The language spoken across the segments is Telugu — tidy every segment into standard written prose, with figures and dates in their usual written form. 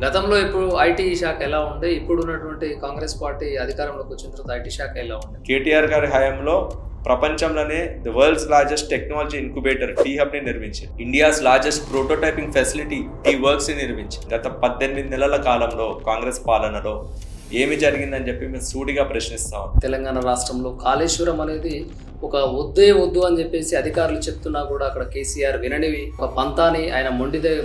గతంలో ఇప్పుడు ఐటీ శాఖ ఎలా ఉండే, ఇప్పుడు ఉన్నటువంటి కాంగ్రెస్ పార్టీ అధికారంలోకి వచ్చిన తర్వాత ఐటీ శాఖ ఎలా ఉండే? కేటీఆర్ గారి హయాంలో ప్రపంచంలోనే the world's largest technology incubator T hub ని నిర్మించింది. India's largest prototyping facility T works ని నిర్మించింది. గత 18 నెలల కాలంలో కాంగ్రెస్ పాలనలో ఏమి జరిగిందని చెప్పి మేము సూటిగా ప్రశ్నిస్తాం. తెలంగాణ రాష్ట్రంలో కాళేశ్వరం అనేది ఒక వద్దే వద్దు అని చెప్పేసి అధికారులు చెప్తున్నా కూడా అక్కడ కేసీఆర్ విననివి ఒక పంతాని ఆయన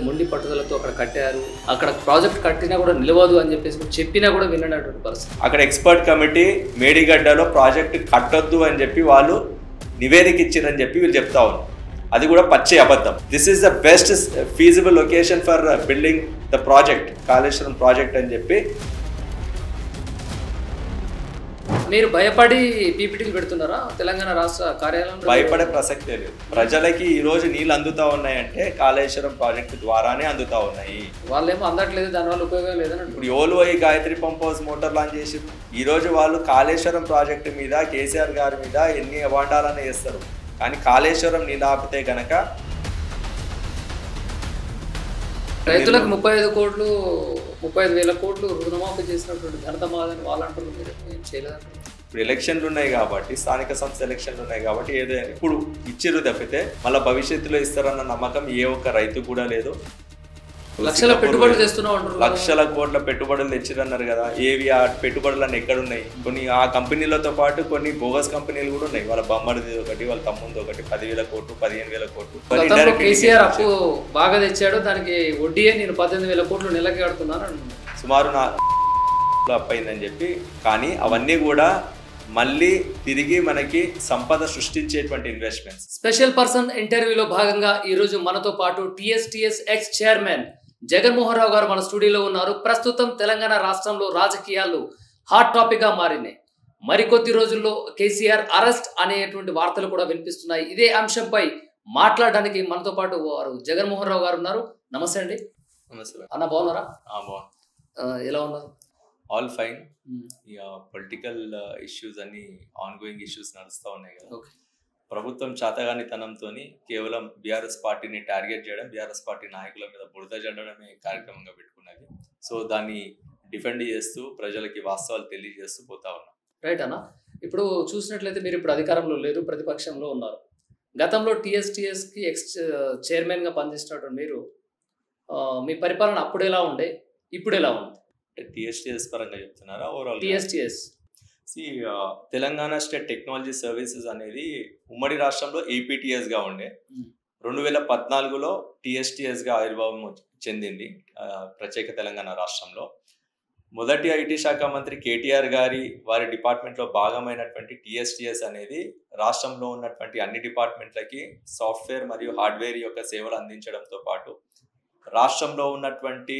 మొండి పట్టుదలతో అక్కడ కట్టారు. అక్కడ ప్రాజెక్ట్ కట్టినా కూడా నిలవదు అని చెప్పేసి చెప్పినా కూడా విననటువంటి పరిస్థితి. అక్కడ ఎక్స్పర్ట్ కమిటీ మేడిగడ్డలో ప్రాజెక్ట్ కట్టొద్దు అని చెప్పి వాళ్ళు నివేదిక ఇచ్చారని చెప్పి వీళ్ళు చెప్తా ఉన్నారు. అది కూడా పచ్చి అబద్ధం. This is the best feasible location for building the project, Kaleshwaram project అని చెప్పి. మీరు భయపడి పీపీటీలు పెడుతున్నారా తెలంగాణ రాష్ట్ర కార్యాలయంలో? భయపడే ప్రసక్తే లేదు. ప్రజలకి ఈ రోజు నీళ్ళు అందుతా ఉన్నాయంటే కాళేశ్వరం ప్రాజెక్టు ద్వారానే అందుతా ఉన్నాయి. వాళ్ళేమో అందట్లేదు, దానివల్ల ఉపయోగం లేదని. ఇప్పుడు Volvo Gayatri pump house motor launch చేసి ఈ రోజు వాళ్ళు కాళేశ్వరం ప్రాజెక్టు మీద కేసీఆర్ గారి మీద ఎన్ని అవాండాలని వేస్తారు. కానీ కాళేశ్వరం నీళ్ళు ఆపితే గనక రైతులకు 35,000 కోట్లు రుణమాఫీ చేసినటువంటి ఘనత మాదని వాళ్ళు అంటారు. మీరు ఏం చేయలేదంటారు. ఇప్పుడు ఎలక్షన్లు ఉన్నాయి కాబట్టి, స్థానిక సంస్థ ఎలక్షన్లు ఉన్నాయి కాబట్టి ఏదో ఇప్పుడు ఇచ్చిరు తప్పితే మళ్ళీ భవిష్యత్తులో ఇస్తారన్న నమ్మకం ఏ ఒక్క రైతు కూడా లేదు. లక్షల పెట్టుబడులు చేస్తున్నావు అంటారు. లక్షల కోట్ల పెట్టుబడులు తెచ్చిరన్నారు కదా. ఏవి ఆ పెట్టుబడులన్నీ ఎక్కడున్నాయి? కొన్ని ఆ కంపెనీలతో పాటు కొన్ని బోగస్ కంపెనీలు కూడా ఉన్నాయి. వాళ్ళ బొమ్మడిది ఒకటి, వాళ్ళ తమ్ముంది ఒకటి. 10,000 కోట్లు 15,000 కోట్లు. కేసీఆర్ అప్పు బాగా తెచ్చాడు, దానికి వడ్డీయే నేను 18,000 కోట్లు నెలకి కడుతున్నాను. సుమారు అప్పు అయిందని చెప్పి. కానీ అవన్నీ కూడా మళ్ళీ తిరిగి మనకి సంపద సృష్టించేటువంటి ఇన్వెస్ట్మెంట్స్. స్పెషల్ పర్సన్ ఇంటర్వ్యూలో భాగంగా ఈరోజు మనతో పాటు TSTS X chairman Jaganmohan Rao గారు మన స్టూడియోలో ఉన్నారు. ప్రస్తుతం తెలంగాణ రాష్ట్రంలో రాజకీయాలు హాట్ టాపిక్ గా మారినాయి. మరికొద్ది రోజుల్లో కేసీఆర్ అరెస్ట్ అనేటువంటి వార్తలు కూడా వినిపిస్తున్నాయి. ఇదే అంశంపై మాట్లాడడానికి మనతో పాటు వారు జగన్మోహన్ రావు గారు ఉన్నారు. నమస్తే అండి. నమస్తే అన్న, బాగున్నారా? ఎలా ఉన్నారు? All fine. ఇక పొలిటికల్ ఇష్యూస్ అన్ని ఆన్ గోయింగ్ ఇష్యూస్ నడుస్తూ ఉన్నాయి కదా. ప్రభుత్వం చాతగానితనంతో కేవలం బీఆర్ఎస్ పార్టీని టార్గెట్ చేయడం, బీఆర్ఎస్ పార్టీ నాయకుల మీద బురద జల్లడమే కార్యక్రమంగా పెట్టుకున్నది. సో దాన్ని డిఫెండ్ చేస్తూ ప్రజలకి వాస్తవాలు తెలియజేస్తూ పోతా ఉన్నాం. రైట్ అన్న. ఇప్పుడు చూసినట్లయితే మీరు ఇప్పుడు అధికారంలో లేరు, ప్రతిపక్షంలో ఉన్నారు. గతంలో టీఎస్టీఎస్కి ఎక్స్ చైర్మన్గా పనిచేసినటువంటి మీరు మీ పరిపాలన అప్పుడు ఎలా ఉండే, ఇప్పుడు ఎలా ఉంది? టీఎస్టీఎస్ పరంగా చెప్తున్నారా? Overall TSTS Telangana state technology services అనేది ఉమ్మడి రాష్ట్రంలో ఏపీటీఎస్గా ఉండే. 2014లో టీఎస్టీఎస్గా ఆవిర్భావం చెందింది ప్రత్యేక తెలంగాణ రాష్ట్రంలో. మొదటి ఐటీ శాఖ మంత్రి కేటీఆర్ గారి వారి డిపార్ట్మెంట్లో భాగమైనటువంటి టీఎస్టీఎస్ అనేది రాష్ట్రంలో ఉన్నటువంటి అన్ని డిపార్ట్మెంట్లకి సాఫ్ట్వేర్ మరియు హార్డ్వేర్ యొక్క సేవలు అందించడంతో పాటు రాష్ట్రంలో ఉన్నటువంటి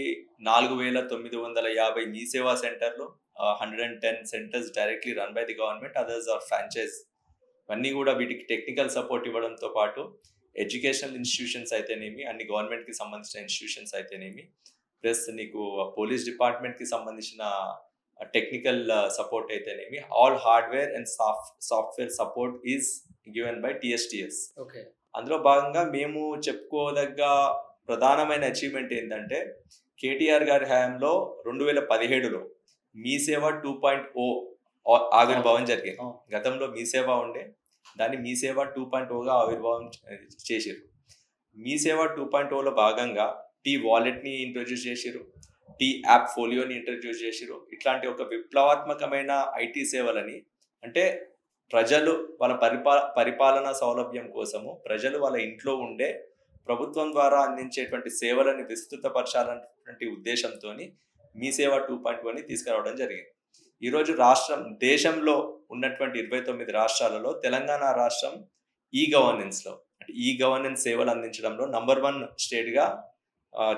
4,950 మీ సేవా సెంటర్లు, 110 centres directly run by the government, others are franchise. ఇవన్నీ కూడా వీటికి టెక్నికల్ సపోర్ట్ ఇవ్వడంతో పాటు ఎడ్యుకేషనల్ ఇన్స్టిట్యూషన్స్ అయితేనేమి, అన్ని గవర్నమెంట్కి సంబంధించిన ఇన్స్టిట్యూషన్స్ అయితేనేమి, ప్లస్ నీకు పోలీస్ డిపార్ట్మెంట్కి సంబంధించిన టెక్నికల్ సపోర్ట్ అయితేనేమి, all hardware and software support is given by TSTS. అందులో భాగంగా మేము చెప్పుకోదగ్గ ప్రధానమైన అచీవ్మెంట్ ఏంటంటే కేటీఆర్ గారి హయాంలో 2017లో మీ సేవ 2.0 ఆవిర్భావం జరిగింది. గతంలో మీ సేవ ఉండే, దాన్ని మీ సేవ 2.0గా ఆవిర్భావం చేసారు. మీ సేవ 2.0లో భాగంగా టీ వాలెట్ని ఇంట్రొడ్యూస్ చేసారు, టీ యాప్ ఫోలియోని ఇంట్రొడ్యూస్ చేసారు. ఇట్లాంటి ఒక విప్లవాత్మకమైన ఐటీ సేవలని, అంటే ప్రజలు వాళ్ళ పరిపాలనా సౌలభ్యం కోసము ప్రజలు వాళ్ళ ఇంట్లో ఉండే ప్రభుత్వం ద్వారా అందించేటువంటి సేవలను విస్తృతపరచాలన్నటువంటి ఉద్దేశంతో మీ సేవ 2.0ని తీసుకురావడం జరిగింది. ఈరోజు దేశంలో ఉన్నటువంటి 29 రాష్ట్రాలలో తెలంగాణ రాష్ట్రం గవర్నెన్స్లో, అంటే గవర్నెన్స్ సేవలు అందించడంలో నంబర్ 1 స్టేట్గా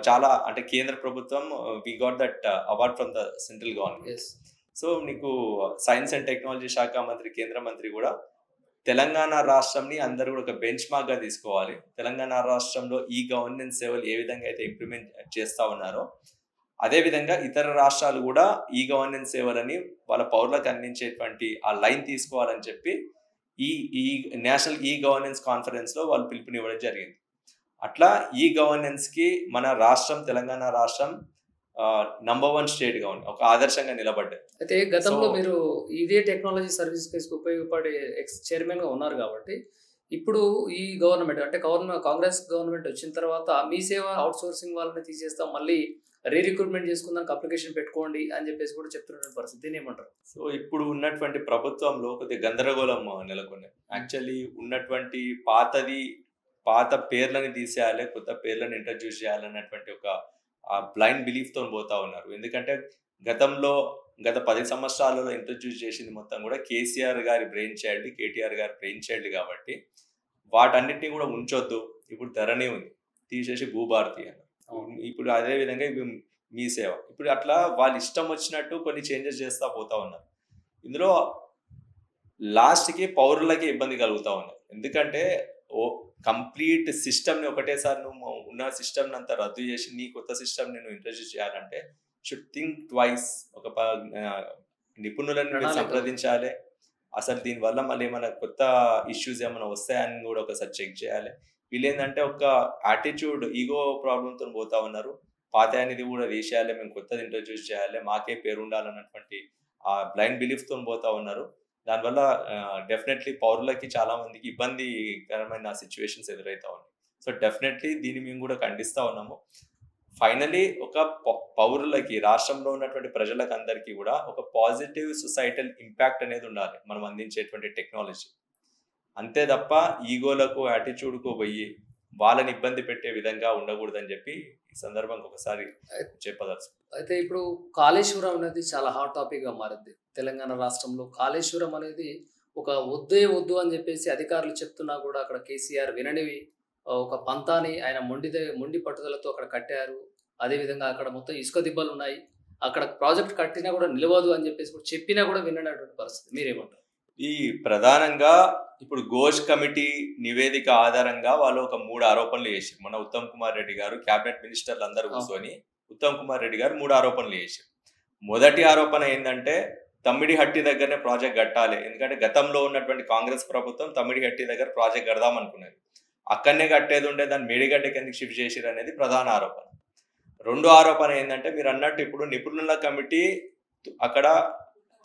చాలా, అంటే కేంద్ర ప్రభుత్వం we got that award from the central government. So నీకు సైన్స్ అండ్ టెక్నాలజీ శాఖ మంత్రి, కేంద్ర మంత్రి కూడా తెలంగాణ రాష్ట్రంని అందరూ కూడా ఒక బెంచ్ మార్క్గా తీసుకోవాలి. తెలంగాణ రాష్ట్రంలో గవర్నెన్స్ సేవలు ఏ విధంగా అయితే ఇంప్లిమెంట్ చేస్తూ ఉన్నారో అదేవిధంగా ఇతర రాష్ట్రాలు కూడా గవర్నెన్స్ సేవలని వాళ్ళ పౌరులకు అందించేటువంటి ఆ లైన్ తీసుకోవాలని చెప్పి ఈ నేషనల్ గవర్నెన్స్ కాన్ఫరెన్స్లో వాళ్ళు పిలుపునివ్వడం జరిగింది. అట్లా గవర్నెన్స్కి మన రాష్ట్రం, తెలంగాణ రాష్ట్రం #1 స్టేట్ గా ఉంది, ఒక ఆదర్శంగా నిలబడ్డది. అయితే గతంలో మీరు ఇదే టెక్నాలజీ సర్వీస్ కి ఉపయోగపడే ఎక్స్ చైర్మన్ గా ఉన్నారు కాబట్టి ఇప్పుడు ఈ గవర్నమెంట్ అంటే కాంగ్రెస్ గవర్నమెంట్ వచ్చిన తర్వాత మీ సేవ అవుట్ సోర్సింగ్ వాళ్ళని తీసేస్తాం, మళ్ళీ రిక్రూట్మెంట్ చేసుకుందానికి అప్లికేషన్ పెట్టుకోండి అని చెప్పేసి కూడా చెప్తున్న పరిస్థితి, దీన్ని ఏమంటారు? సో ఇప్పుడు ఉన్నటువంటి ప్రభుత్వంలో కొద్దిగా గందరగోళం నెలకొన్నది. యాక్చువల్లీ ఉన్నటువంటి పాత పేర్లని తీసేయాలి, కొత్త పేర్లను ఇంట్రడ్యూస్ చేయాలన్నటువంటి ఒక బ్లైండ్ బిలీఫ్ తో పోతా ఉన్నారు. ఎందుకంటే గత 10 సంవత్సరాలలో ఇంట్రడ్యూస్ చేసింది మొత్తం కూడా కేసీఆర్ గారి బ్రెయిన్ చైల్డ్, కేటీఆర్ గారి బ్రెయిన్ చైల్డ్ కాబట్టి వాటన్నిటిని కూడా ఉంచొద్దు. ఇప్పుడు ధరణి ఉంది, తీసేసి భూభారతి అన్నారు. ఇప్పుడు అదే విధంగా ఇప్పుడు మీ సేవ, ఇప్పుడు అట్లా వాళ్ళు ఇష్టం వచ్చినట్టు కొన్ని చేంజెస్ చేస్తా పోతా ఉన్నారు. ఇందులో లాస్ట్కి పౌరులకి ఇబ్బంది కలుగుతా ఉన్నారు. ఎందుకంటే కంప్లీట్ సిస్టమ్ని ఒకటేసారి నువ్వు ఉన్న సిస్టమ్ని అంతా రద్దు చేసి నీ కొత్త సిస్టమ్ నేను ఇంట్రడ్యూస్ చేయాలంటే షుడ్ థింక్ ట్వైస్. ఒక నిపుణులను సంప్రదించాలి. అసలు దీనివల్ల మళ్ళీ ఏమైనా కొత్త ఇష్యూస్ ఏమైనా వస్తాయని కూడా ఒకసారి చెక్ చేయాలి. వీళ్ళు ఏంటంటే ఒక యాటిట్యూడ్, ఈగో ప్రాబ్లంతో పోతా ఉన్నారు. పాత అనేది కూడా తీసేయాలి, మేము కొత్తది ఇంట్రడ్యూస్ చేయాలి, మాకే పేరు ఉండాలన్నటువంటి ఆ బ్లైండ్ బిలీఫ్తో పోతా ఉన్నారు. దానివల్ల డెఫినెట్లీ పౌరులకి చాలా మందికి ఇబ్బందికరమైన సిచ్యువేషన్స్ ఎదురవుతా ఉన్నాయి. సో డెఫినెట్లీ దీన్ని మేము కూడా ఖండిస్తా ఉన్నాము. ఫైనలీ ఒక పౌరులకి, రాష్ట్రంలో ఉన్నటువంటి ప్రజలకు అందరికీ కూడా ఒక పాజిటివ్ సొసైటల్ ఇంపాక్ట్ అనేది ఉండాలి మనం అందించేటువంటి టెక్నాలజీ. అంతే తప్ప ఈగోలకు, యాటిట్యూడ్కు పోయి వాళ్ళని ఇబ్బంది పెట్టే విధంగా ఉండకూడదని చెప్పి ఈ సందర్భంగా ఒకసారి చెప్పదలుచు. అయితే ఇప్పుడు కాళేశ్వరం అనేది చాలా హాట్ టాపిక్ గా మారింది తెలంగాణ రాష్ట్రంలో. కాళేశ్వరం అనేది ఒక వద్దు అని చెప్పేసి అధికారులు చెప్తున్నా కూడా అక్కడ కేసీఆర్ విననివి ఒక పంతాని ఆయన మొండి పట్టుదలతో అక్కడ కట్టారు. అదేవిధంగా అక్కడ మొత్తం ఇసుక దిబ్బలు ఉన్నాయి, అక్కడ ప్రాజెక్ట్ కట్టినా కూడా నిలవదు అని చెప్పేసి కూడా చెప్పినా కూడా విననటువంటి పరిస్థితి, మీరేమంటారు? ఈ ప్రధానంగా ఇప్పుడు ఘోష్ కమిటీ నివేదిక ఆధారంగా వాళ్ళు ఒక 3 ఆరోపణలు చేశారు. మన ఉత్తమ్ కుమార్ రెడ్డి గారు, క్యాబినెట్ మినిస్టర్లు అందరూ కూర్చొని ఉత్తమ్ కుమార్ రెడ్డి గారు 3 ఆరోపణలు చేశారు. మొదటి ఆరోపణ ఏంటంటే తమ్మిడిహట్టి దగ్గరనే ప్రాజెక్ట్ కట్టాలి. ఎందుకంటే గతంలో ఉన్నటువంటి కాంగ్రెస్ ప్రభుత్వం తమ్మిడిహట్టి దగ్గర ప్రాజెక్ట్ కడదాం అనుకున్నది, అక్కడనే కట్టేది ఉండే, దాన్ని మేడిగడ్డ కిందకి షిఫ్ట్ చేసిరు అనేది ప్రధాన ఆరోపణ. రెండో ఆరోపణ ఏంటంటే మీరు అన్నట్టు ఇప్పుడు నిపుణుల కమిటీ అక్కడ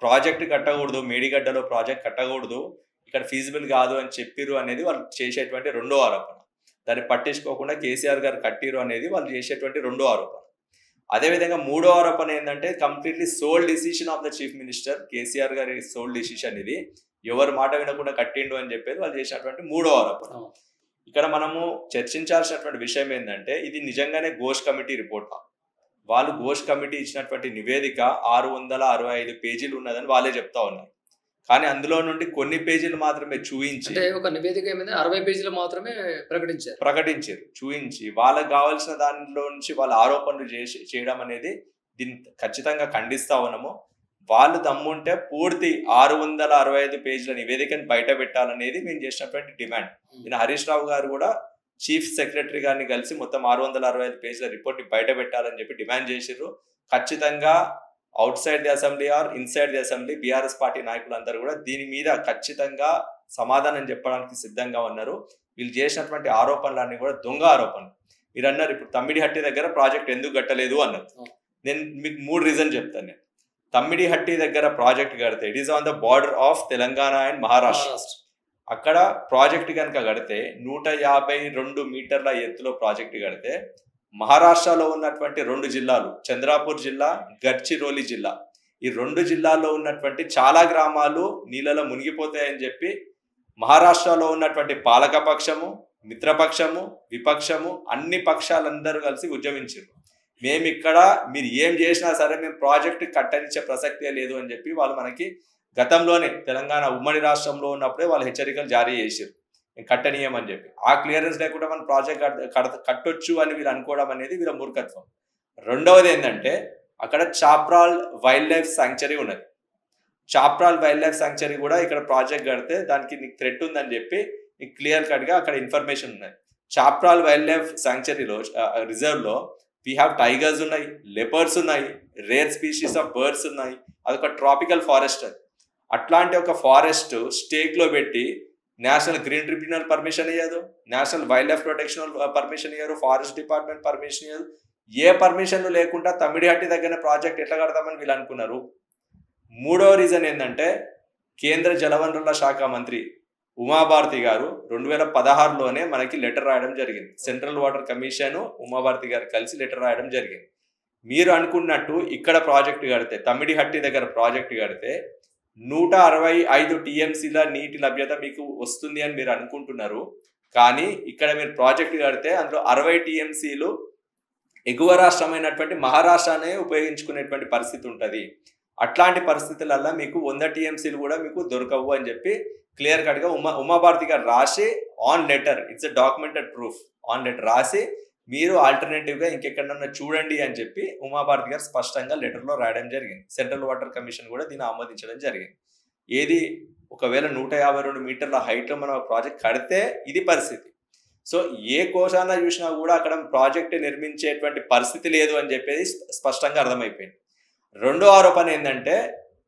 ప్రాజెక్ట్ కట్టకూడదు, మేడిగడ్డలో ప్రాజెక్ట్ కట్టకూడదు, ఇక్కడ ఫీజిబుల్ కాదు అని చెప్పిరు అనేది వాళ్ళు చేసేటువంటి రెండో ఆరోపణ. దాన్ని పట్టించుకోకుండా కేసీఆర్ గారు కట్టిరు అనేది వాళ్ళు చేసేటువంటి రెండో ఆరోపణ. అదేవిధంగా మూడో ఆరోపణ ఏంటంటే completely sole decision of the chief minister, KCR గారి సోల్ డిసిషన్ ఇది, ఎవరు మాట వినకుండా కట్టిండు అని చెప్పేది వాళ్ళు చేసినటువంటి మూడో ఆరోపణ. ఇక్కడ మనము చర్చించాల్సినటువంటి విషయం ఏంటంటే ఇది నిజంగానే ఘోష్ కమిటీ రిపోర్ట్. వాళ్ళు ఘోష్ కమిటీ ఇచ్చినటువంటి నివేదిక 665 పేజీలు ఉన్నదని వాళ్ళే చెప్తా ఉన్నారు. కానీ అందులో నుండి కొన్ని పేజీలు మాత్రమే చూయించి, ఒక నివేదిక 60 పేజీలు మాత్రమే ప్రకటించారు చూయించి వాళ్ళకి కావాల్సిన దానిలో నుంచి వాళ్ళ ఆరోపణలు చేయడం అనేది దీన్ని ఖచ్చితంగా ఖండిస్తా ఉన్నాము. వాళ్ళు దమ్ముంటే పూర్తి 665 పేజీల నివేదికను బయట పెట్టాలనేది మేము చేసినటువంటి డిమాండ్. ఈయన హరీష్ రావు గారు కూడా చీఫ్ సెక్రటరీ గారిని కలిసి మొత్తం 665 పేజీల రిపోర్ట్ని బయట పెట్టాలని చెప్పి డిమాండ్ చేసిర్రు. ఖచ్చితంగా out side the assembly or inside the assembly BRS party నాయకులందరూ కూడా దీని మీద ఖచ్చితంగా సమాధానం చెప్పడానికి సిద్ధంగా ఉన్నారు. వీళ్ళు చేసినటువంటి ఆరోపణలన్నీ కూడా దొంగ ఆరోపణలు. మీరు అన్నారు ఇప్పుడు తమ్మిడిహట్టి దగ్గర ప్రాజెక్ట్ ఎందుకు కట్టలేదు అన్నారు. నేను మీకు 3 రీజన్ చెప్తాను. నేను తమ్మిడిహట్టి దగ్గర ప్రాజెక్ట్ కడితే it is on the border of Telangana and Maharashtra. అక్కడ ప్రాజెక్ట్ కనుక కడితే 152 మీటర్ల ఎత్తులో ప్రాజెక్ట్ కడితే మహారాష్ట్రలో ఉన్నటువంటి 2 జిల్లాలు, చంద్రాపూర్ జిల్లా, గడ్చిరోలి జిల్లా, ఈ 2 జిల్లాల్లో ఉన్నటువంటి చాలా గ్రామాలు నీళ్ళలో మునిగిపోతాయని చెప్పి మహారాష్ట్రలో ఉన్నటువంటి పాలకపక్షము, మిత్రపక్షము, విపక్షము అన్ని పక్షాలందరూ కలిసి ఉద్యమించారు. మేము ఇక్కడ మీరు ఏం చేసినా సరే మేము ప్రాజెక్టు కట్టనిచ్చే ప్రసక్తే లేదు అని చెప్పి వాళ్ళు మనకి గతంలోనే తెలంగాణ ఉమ్మడి రాష్ట్రంలో ఉన్నప్పుడే వాళ్ళు హెచ్చరికలు జారీ చేశారు, మేము కట్టనీయమని చెప్పి. ఆ క్లియరెన్స్ లేకుండా మనం ప్రాజెక్ట్ కట్టొచ్చు అని వీళ్ళు అనుకోవడం అనేది వీళ్ళ మూర్ఖత్వం. రెండవది ఏంటంటే అక్కడ చాప్రాల్ వైల్డ్ లైఫ్ శాంక్చురీ ఉన్నది. చాప్రాల్ వైల్డ్ లైఫ్ శాంక్చురీ కూడా ఇక్కడ ప్రాజెక్ట్ కడితే దానికి నీకు థ్రెట్ ఉందని చెప్పి నీకు క్లియర్ కట్గా అక్కడ ఇన్ఫర్మేషన్ ఉన్నది. చాప్రాల్ వైల్డ్ లైఫ్ శాంక్చురీలో రిజర్వ్లో వీ హ్యావ్ టైగర్స్ ఉన్నాయి, లెపర్స్ ఉన్నాయి, రేర్ స్పీషీస్ ఆఫ్ బర్డ్స్ ఉన్నాయి. అదొక ట్రాపికల్ ఫారెస్ట్. అది అట్లాంటి ఒక ఫారెస్ట్ స్టేక్లో పెట్టి నేషనల్ గ్రీన్ ట్రిబ్యునల్ పర్మిషన్ ఇవ్వదు, national wild life protection permission ఇవ్వరు, ఫారెస్ట్ డిపార్ట్మెంట్ పర్మిషన్ ఇవ్వదు, ఏ పర్మిషన్లు లేకుండా తమ్మిడిహట్టి దగ్గర ప్రాజెక్ట్ ఎట్లా కడతామని వీళ్ళు అనుకున్నారు. మూడో రీజన్ ఏంటంటే కేంద్ర జలవనరుల శాఖ మంత్రి ఉమాభారతి గారు 2016లోనే మనకి లెటర్ రాయడం జరిగింది. సెంట్రల్ వాటర్ కమిషన్ ఉమాభారతి గారు కలిసి లెటర్ రాయడం జరిగింది. మీరు అనుకున్నట్టు ఇక్కడ ప్రాజెక్టు కడితే, తమ్మిడిహట్టి దగ్గర ప్రాజెక్టు కడితే 165 టీఎంసీల నీటి లభ్యత మీకు వస్తుంది అని మీరు అనుకుంటున్నారు. కానీ ఇక్కడ మీరు ప్రాజెక్టు కడితే అందులో 60 టీఎంసీలు ఎగువ రాష్ట్రమైనటువంటి మహారాష్ట్రనే ఉపయోగించుకునేటువంటి పరిస్థితి ఉంటుంది. అట్లాంటి పరిస్థితులలో మీకు 100 టీఎంసీలు కూడా మీకు దొరకవు అని చెప్పి క్లియర్ కట్గా ఉమాభారతి గారు రాసి on letter, it's a documented proof, on letter రాసి మీరు ఆల్టర్నేటివ్గా ఇంకెక్కడన్నా చూడండి అని చెప్పి ఉమాభారతి గారు స్పష్టంగా లెటర్లో రాయడం జరిగింది. సెంట్రల్ వాటర్ కమిషన్ కూడా దీన్ని ఆమోదించడం జరిగింది. ఏది ఒకవేళ 152 మీటర్ల హైట్లో మనం ప్రాజెక్ట్ కడితే ఇది పరిస్థితి. సో ఏ కోశాన చూసినా కూడా అక్కడ ప్రాజెక్ట్ నిర్మించేటువంటి పరిస్థితి లేదు అని చెప్పేది స్పష్టంగా అర్థమైపోయింది. రెండో ఆరోపణ ఏంటంటే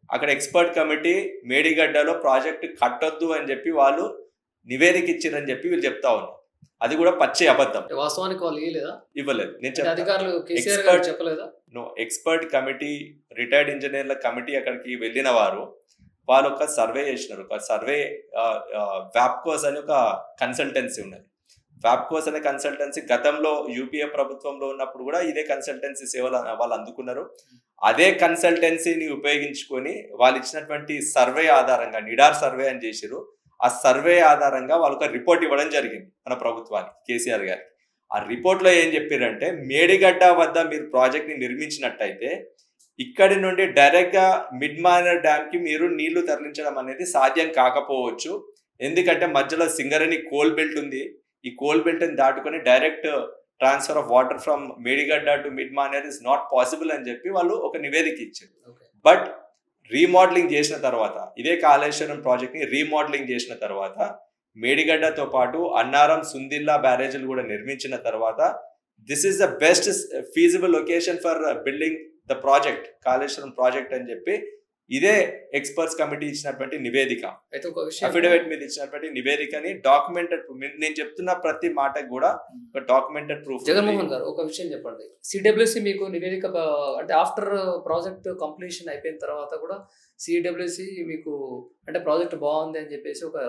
అక్కడ ఎక్స్పర్ట్ కమిటీ మేడిగడ్డలో ప్రాజెక్టు కట్టొద్దు అని చెప్పి వాళ్ళు నివేదిక ఇచ్చారని చెప్పి వీళ్ళు చెప్తా ఉన్నారు. అది కూడా పచ్చి అబద్ధం. వాస్తవానికి వాళ్ళు ఇవ్వలేదు. నేను అధికారులు చెప్పలేదా? ఎక్స్పర్ట్ కమిటీ, రిటైర్డ్ ఇంజనీర్ల కమిటీ అక్కడికి వెళ్ళిన వారు వాళ్ళు ఒక సర్వే చేసినారు. ఒక సర్వే వ్యాప్కోస్ అని ఒక కన్సల్టెన్సీ ఉన్నది. వ్యాప్కోస్ అనే కన్సల్టెన్సీ గతంలో యూపీఏ ప్రభుత్వంలో ఉన్నప్పుడు కూడా ఇదే కన్సల్టెన్సీ సేవలు వాళ్ళు అందుకున్నారు. అదే కన్సల్టెన్సీని ఉపయోగించుకొని వాళ్ళు ఇచ్చినటువంటి సర్వే ఆధారంగా నిడార్ సర్వే అని చేశారు. ఆ సర్వే ఆధారంగా వాళ్ళు ఒక రిపోర్ట్ ఇవ్వడం జరిగింది మన ప్రభుత్వానికి, కేసీఆర్ గారికి. ఆ రిపోర్ట్లో ఏం చెప్పారంటే మేడిగడ్డ వద్ద మీరు ప్రాజెక్ట్ని నిర్మించినట్టయితే ఇక్కడి నుండి డైరెక్ట్గా మిడ్ మానేర్ డ్యామ్కి మీరు నీళ్లు తరలించడం అనేది సాధ్యం కాకపోవచ్చు. ఎందుకంటే మధ్యలో సింగరేణి కోల్ బెల్ట్ ఉంది. ఈ కోల్ బెల్ట్ని దాటుకొని direct transfer of water from Medigadda to mid Maner is not possible అని చెప్పి వాళ్ళు ఒక నివేదిక ఇచ్చారు. బట్ రీమోడలింగ్ చేసిన తర్వాత, ఇదే కాళేశ్వరం ప్రాజెక్ట్ని రీమోడలింగ్ చేసిన తర్వాత మేడిగడ్డతో పాటు అన్నారం, సుందిల్లా బ్యారేజీలు కూడా నిర్మించిన తర్వాత this is the best feasible location for building the project, Kaleshwaram project అని చెప్పి ఇదే ఎక్స్పర్ట్స్ కమిటీ ఇచ్చినటువంటి నివేదిక, అఫిడవిట్ మీద ఇచ్చినటువంటి నివేదికని డాక్యుమెంటెడ్, నేను చెప్తున్న ప్రతి మాటకు కూడా ఒక డాక్యుమెంటెడ్ ప్రూఫ్. జగన్మోహన్ గారు ఒక విషయం చెప్పండి, సిడబ్ల్యూసి మీకు నివేదిక అంటే ఆఫ్టర్ ప్రాజెక్ట్ కంప్లీషన్ అయిపోయిన తర్వాత కూడా సిడబ్ల్యూసి మీకు అంటే ప్రాజెక్ట్ బాగుంది అని చెప్పేసి ఒక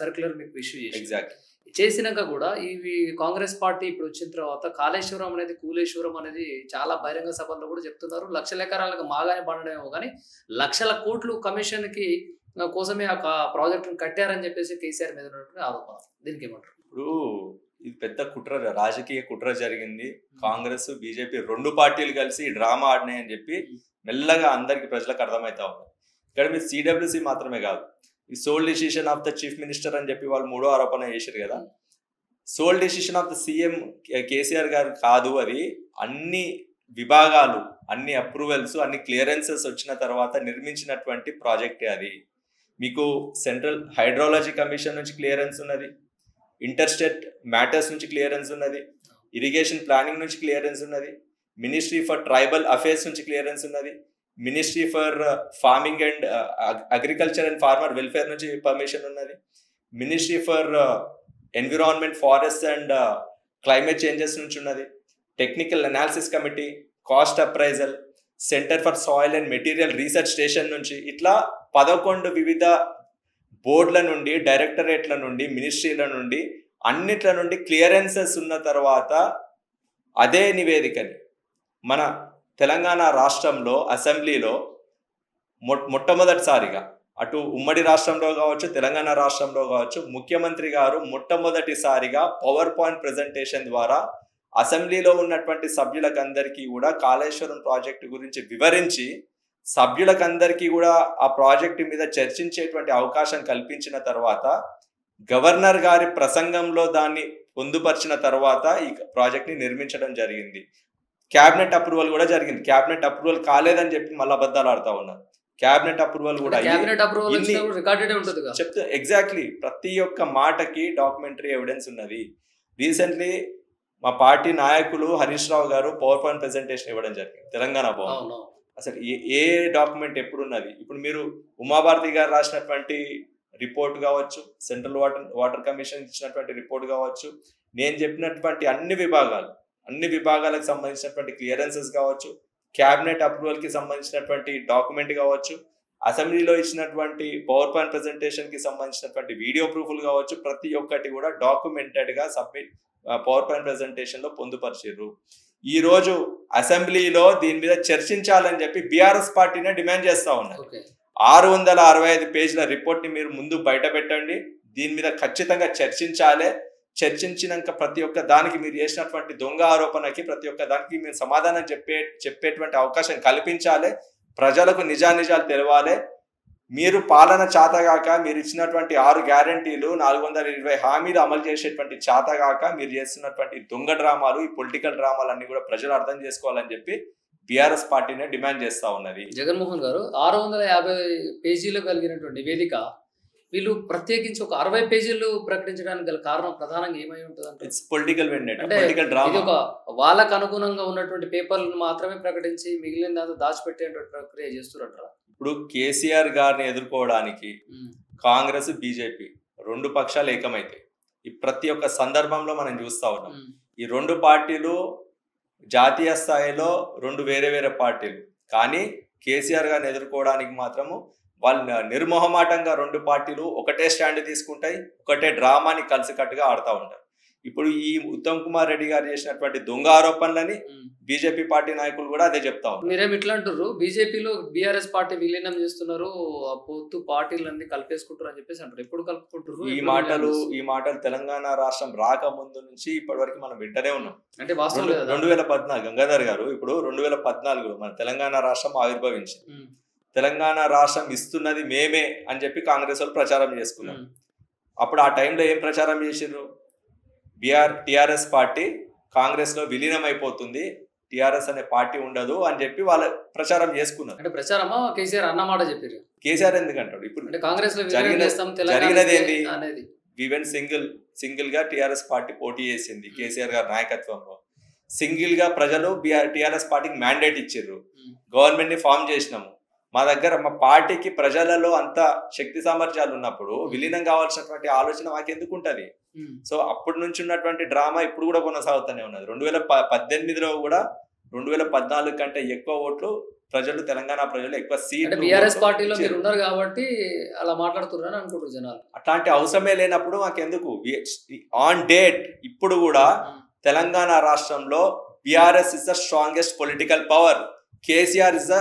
సర్క్యులర్ మీకు ఇష్యూ చేసి ఎగ్జాక్ట్ చేసినాక కూడా ఇవి కాంగ్రెస్ పార్టీ ఇప్పుడు వచ్చిన తర్వాత కాళేశ్వరం అనేది, కూలేశ్వరం అనేది చాలా బహిరంగ సభల్లో కూడా చెప్తున్నారు. లక్షల ఎకరాలకు మాగానే పండడమేమో కానీ లక్షల కోట్లు కమిషన్ కి కోసమే ఆ ప్రాజెక్టును కట్టారని చెప్పేసి కేసీఆర్ మీద ఉన్నటువంటి ఆరోపణ. దీనికి ఏమంటారు? ఇప్పుడు ఇది పెద్ద కుట్ర, రాజకీయ కుట్ర జరిగింది. కాంగ్రెస్, బీజేపీ రెండు పార్టీలు కలిసి డ్రామా ఆడినాయని చెప్పి మెల్లగా అందరికి ప్రజలకు అర్థమవుతా ఉంది. ఇక్కడ మీరు సిడబ్ల్యూసి మాత్రమే కాదు, ఈ sole decision of the chief minister అని చెప్పి వాళ్ళు మూడో ఆరోపణ చేశారు కదా. Sole decision of the CM KCR గారు కాదు, అది అన్ని విభాగాలు, అన్ని అప్రూవల్స్, అన్ని క్లియరెన్సెస్ వచ్చిన తర్వాత నిర్మించినటువంటి ప్రాజెక్టే అది. మీకు సెంట్రల్ హైడ్రాలజీ కమిషన్ నుంచి క్లియరెన్స్ ఉన్నది, ఇంటర్స్టేట్ మ్యాటర్స్ నుంచి క్లియరెన్స్ ఉన్నది, ఇరిగేషన్ ప్లానింగ్ నుంచి క్లియరెన్స్ ఉన్నది, మినిస్ట్రీ ఫర్ ట్రైబల్ అఫేర్స్ నుంచి క్లియరెన్స్ ఉన్నది, ministry for farming and agriculture and farmer welfare నుంచి పర్మిషన్ ఉన్నది, ministry for environment, forest and climate changes నుంచి ఉన్నది, technical analysis committee, cost appraisal, centre for soil and material research station నుంచి, ఇట్లా 11 వివిధ బోర్డుల నుండి, డైరెక్టరేట్ల నుండి, మినిస్ట్రీల నుండి, అన్నిట్ల నుండి క్లియరెన్సెస్ ఉన్న తర్వాత అదే నివేదికని మన తెలంగాణ రాష్ట్రంలో అసెంబ్లీలో మొట్టమొదటిసారిగా, అటు ఉమ్మడి రాష్ట్రంలో కావచ్చు, తెలంగాణ రాష్ట్రంలో కావచ్చు, ముఖ్యమంత్రి గారు మొట్టమొదటిసారిగా పవర్ పాయింట్ ప్రెజెంటేషన్ ద్వారా అసెంబ్లీలో ఉన్నటువంటి సభ్యులకందరికీ కూడా కాళేశ్వరం ప్రాజెక్టు గురించి వివరించి సభ్యులకందరికీ కూడా ఆ ప్రాజెక్టు మీద చర్చించేటువంటి అవకాశం కల్పించిన తర్వాత గవర్నర్ గారి ప్రసంగంలో దాన్ని పొందుపరిచిన తర్వాత ఈ ప్రాజెక్ట్ని నిర్మించడం జరిగింది. క్యాబినెట్ అప్రూవల్ కూడా జరిగింది. క్యాబినెట్ అప్రూవల్ కాలేదని చెప్పి మళ్ళీ అబద్ధాలు ఆడుతూ ఉన్నారు. క్యాబినెట్ అప్రూవల్ కూడా చెప్తే ఎగ్జాక్ట్లీ ప్రతి ఒక్క మాటకి డాక్యుమెంటరీ ఎవిడెన్స్ ఉన్నది. రీసెంట్లీ మా పార్టీ నాయకులు హరీష్ రావు గారు పవర్ పాయింట్ ప్రెజెంటేషన్ ఇవ్వడం జరిగింది తెలంగాణ భవన్. అసలు ఏ డాక్యుమెంట్ ఎప్పుడున్నది? ఇప్పుడు మీరు ఉమాభారతి గారు రాసినటువంటి రిపోర్ట్ కావచ్చు, సెంట్రల్ వాటర్ కమిషన్ ఇచ్చినటువంటి రిపోర్ట్ కావచ్చు, నేను చెప్పినటువంటి అన్ని విభాగాలు అన్ని విభాగాలకు సంబంధించినటువంటి క్లియరెన్సెస్ కావచ్చు, క్యాబినెట్ అప్రూవల్కి సంబంధించినటువంటి డాక్యుమెంట్ కావచ్చు, అసెంబ్లీలో ఇచ్చినటువంటి పవర్ పాయింట్ ప్రెజెంటేషన్కి సంబంధించినటువంటి వీడియో ప్రూఫ్లు కావచ్చు, ప్రతి ఒక్కటి కూడా డాక్యుమెంటెడ్గా పవర్ పాయింట్ ప్రెజెంటేషన్లో పొందుపరిచారు. ఈ రోజు అసెంబ్లీలో దీని మీద చర్చించాలని చెప్పి బీఆర్ఎస్ పార్టీనే డిమాండ్ చేస్తా ఉన్నారు. 665 పేజీల రిపోర్ట్ని మీరు ముందు బయట పెట్టండి, దీని మీద ఖచ్చితంగా చర్చించాలి. చర్చించినాక ప్రతి ఒక్క దానికి మీరు చేసినటువంటి దొంగ ఆరోపణకి ప్రతి ఒక్క దానికి మీరు సమాధానం చెప్పేటువంటి అవకాశం కల్పించాలి. ప్రజలకు నిజానిజాలు తెలవాలి. మీరు పాలన చాతగాక మీరు ఇచ్చినటువంటి 6 గ్యారంటీలు 420 హామీలు అమలు చేసేటువంటి చాతగాక మీరు చేస్తున్నటువంటి దొంగ డ్రామాలు, ఈ పొలిటికల్ డ్రామాలన్నీ కూడా ప్రజలు అర్థం చేసుకోవాలని చెప్పి బీఆర్ఎస్ పార్టీనే డిమాండ్ చేస్తా ఉన్నది. జగన్మోహన్ గారు 650 పేజీలు కలిగినటువంటి నివేదిక వీళ్ళు ప్రత్యేకించి ఒక 60 పేజీలు ప్రకటించడానికి గల కారణం ప్రధానంగా ఏమై ఉంటుంది అంటే పొలిటికల్ ఇది ఒక వాళ్ళకు అనుగుణంగా ఉన్నటువంటి పేపర్లను మాత్రమే ప్రకటించి మిగిలిన దాంతో దాచిపెట్టేటువంటి ప్రక్రియ చేస్తున్నట్రా. ఇప్పుడు కేసీఆర్ గారిని ఎదుర్కోవడానికి కాంగ్రెస్, బీజేపీ 2 పక్షాలు ఏకమైతాయి. ఈ ప్రతి ఒక్క సందర్భంలో మనం చూస్తా ఉన్నాం. ఈ 2 పార్టీలు జాతీయ స్థాయిలో 2 వేరే వేరే పార్టీలు, కానీ కేసీఆర్ గారిని ఎదుర్కోవడానికి మాత్రము వాళ్ళు నిర్మోహమాటంగా 2 పార్టీలు ఒకటే స్టాండ్ తీసుకుంటాయి, ఒకటే డ్రామాని కలిసికట్టుగా ఆడుతూ ఉంటారు. ఇప్పుడు ఈ ఉత్తమ్ కుమార్ రెడ్డి గారు చేసినటువంటి దొంగ ఆరోపణలని బీజేపీ పార్టీ నాయకులు కూడా అదే చెప్తా ఉన్నారు. మీరేమి ఇట్లా అంటారు, బీజేపీలో బీఆర్ఎస్ పార్టీ విలీనం చేస్తున్నారు, పొత్తు పార్టీలన్నీ కలిపేసుకుంటారు అని చెప్పేసి అంటారు. ఎప్పుడు కలుపుకుంటారు? ఈ మాటలు తెలంగాణ రాష్ట్రం రాకముందు నుంచి ఇప్పటి వరకు మనం వింటనే ఉన్నాం. అంటే 2014 గంగాధర్ గారు, ఇప్పుడు 2014లో మన తెలంగాణ రాష్ట్రం ఆవిర్భవించింది. తెలంగాణ రాష్ట్రం ఇస్తున్నది మేమే అని చెప్పి కాంగ్రెస్ వాళ్ళు ప్రచారం చేసుకున్నారు. అప్పుడు ఆ టైంలో ఏం ప్రచారం చేసిండ్రు? టిఆర్ఎస్ పార్టీ కాంగ్రెస్ లో విలీనం అయిపోతుంది, టిఆర్ఎస్ అనే పార్టీ ఉండదు అని చెప్పి వాళ్ళ ప్రచారం చేసుకున్నారు. అంటే ప్రచారమా కేసీఆర్ అన్నమాట చెప్పారు. కేసీఆర్ ఎందుకంటాడు? ఇప్పుడు కాంగ్రెస్ లో జరిగినది ఏంది? ఈవెన్ సింగిల్ గా టిఆర్ఎస్ పార్టీ పోటీ చేసింది కేసీఆర్ గారి నాయకత్వంలో. సింగిల్ గా ప్రజలు టిఆర్ఎస్ పార్టీకి మ్యాండేట్ ఇచ్చారు, గవర్నమెంట్ ని ఫామ్ చేసినాము. మా పార్టీకి ప్రజలలో అంత శక్తి సామర్థ్యాలు ఉన్నప్పుడు విలీనం కావాల్సినటువంటి ఆలోచన మాకెందుకు ఉంటది? సో అప్పటి నుంచి ఉన్నటువంటి డ్రామా ఇప్పుడు కూడా కొనసాగుతూనే ఉన్నది. 2018లో కూడా 2014 కంటే ఎక్కువ ఓట్లు ప్రజలు, తెలంగాణ ప్రజలు ఎక్కువ సీట్లు బీఆర్ఎస్ పార్టీలో మీరు ఉన్నారు కాబట్టి అలా మాట్లాడుతున్నారని అనుకుంటారు జనాలు. అట్లాంటి అవసరమే లేనప్పుడు మాకెందుకు? ఆన్ డేట్ ఇప్పుడు కూడా తెలంగాణ రాష్ట్రంలో BRS is the strongest political power. KCR is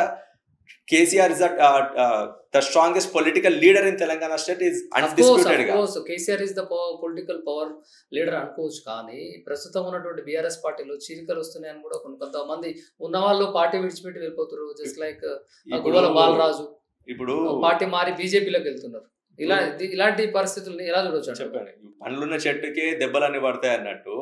the strongest political leader in Telangana state is undisputed. Of course, KCR is the political power leader అనుకోవచ్చు. కానీ ప్రస్తుతం ఉన్నటువంటి బీఆర్ఎస్ పార్టీలో చీలికలు వస్తున్నాయని కూడా కొంతమంది ఉన్న వాళ్ళు పార్టీ విడిచిపెట్టి వెళ్ళిపోతారు. జస్ట్ లైక్ గువ్వల బాలరాజు ఇప్పుడు పార్టీ మారి బీజేపీలోకి వెళ్తున్నారు. ఇలాంటి పరిస్థితుల్ని ఎలా చూడవచ్చు? చెప్పండి, పండ్లున్న చెట్టుకే దెబ్బలన్నీ పడతాయి అన్నట్టు.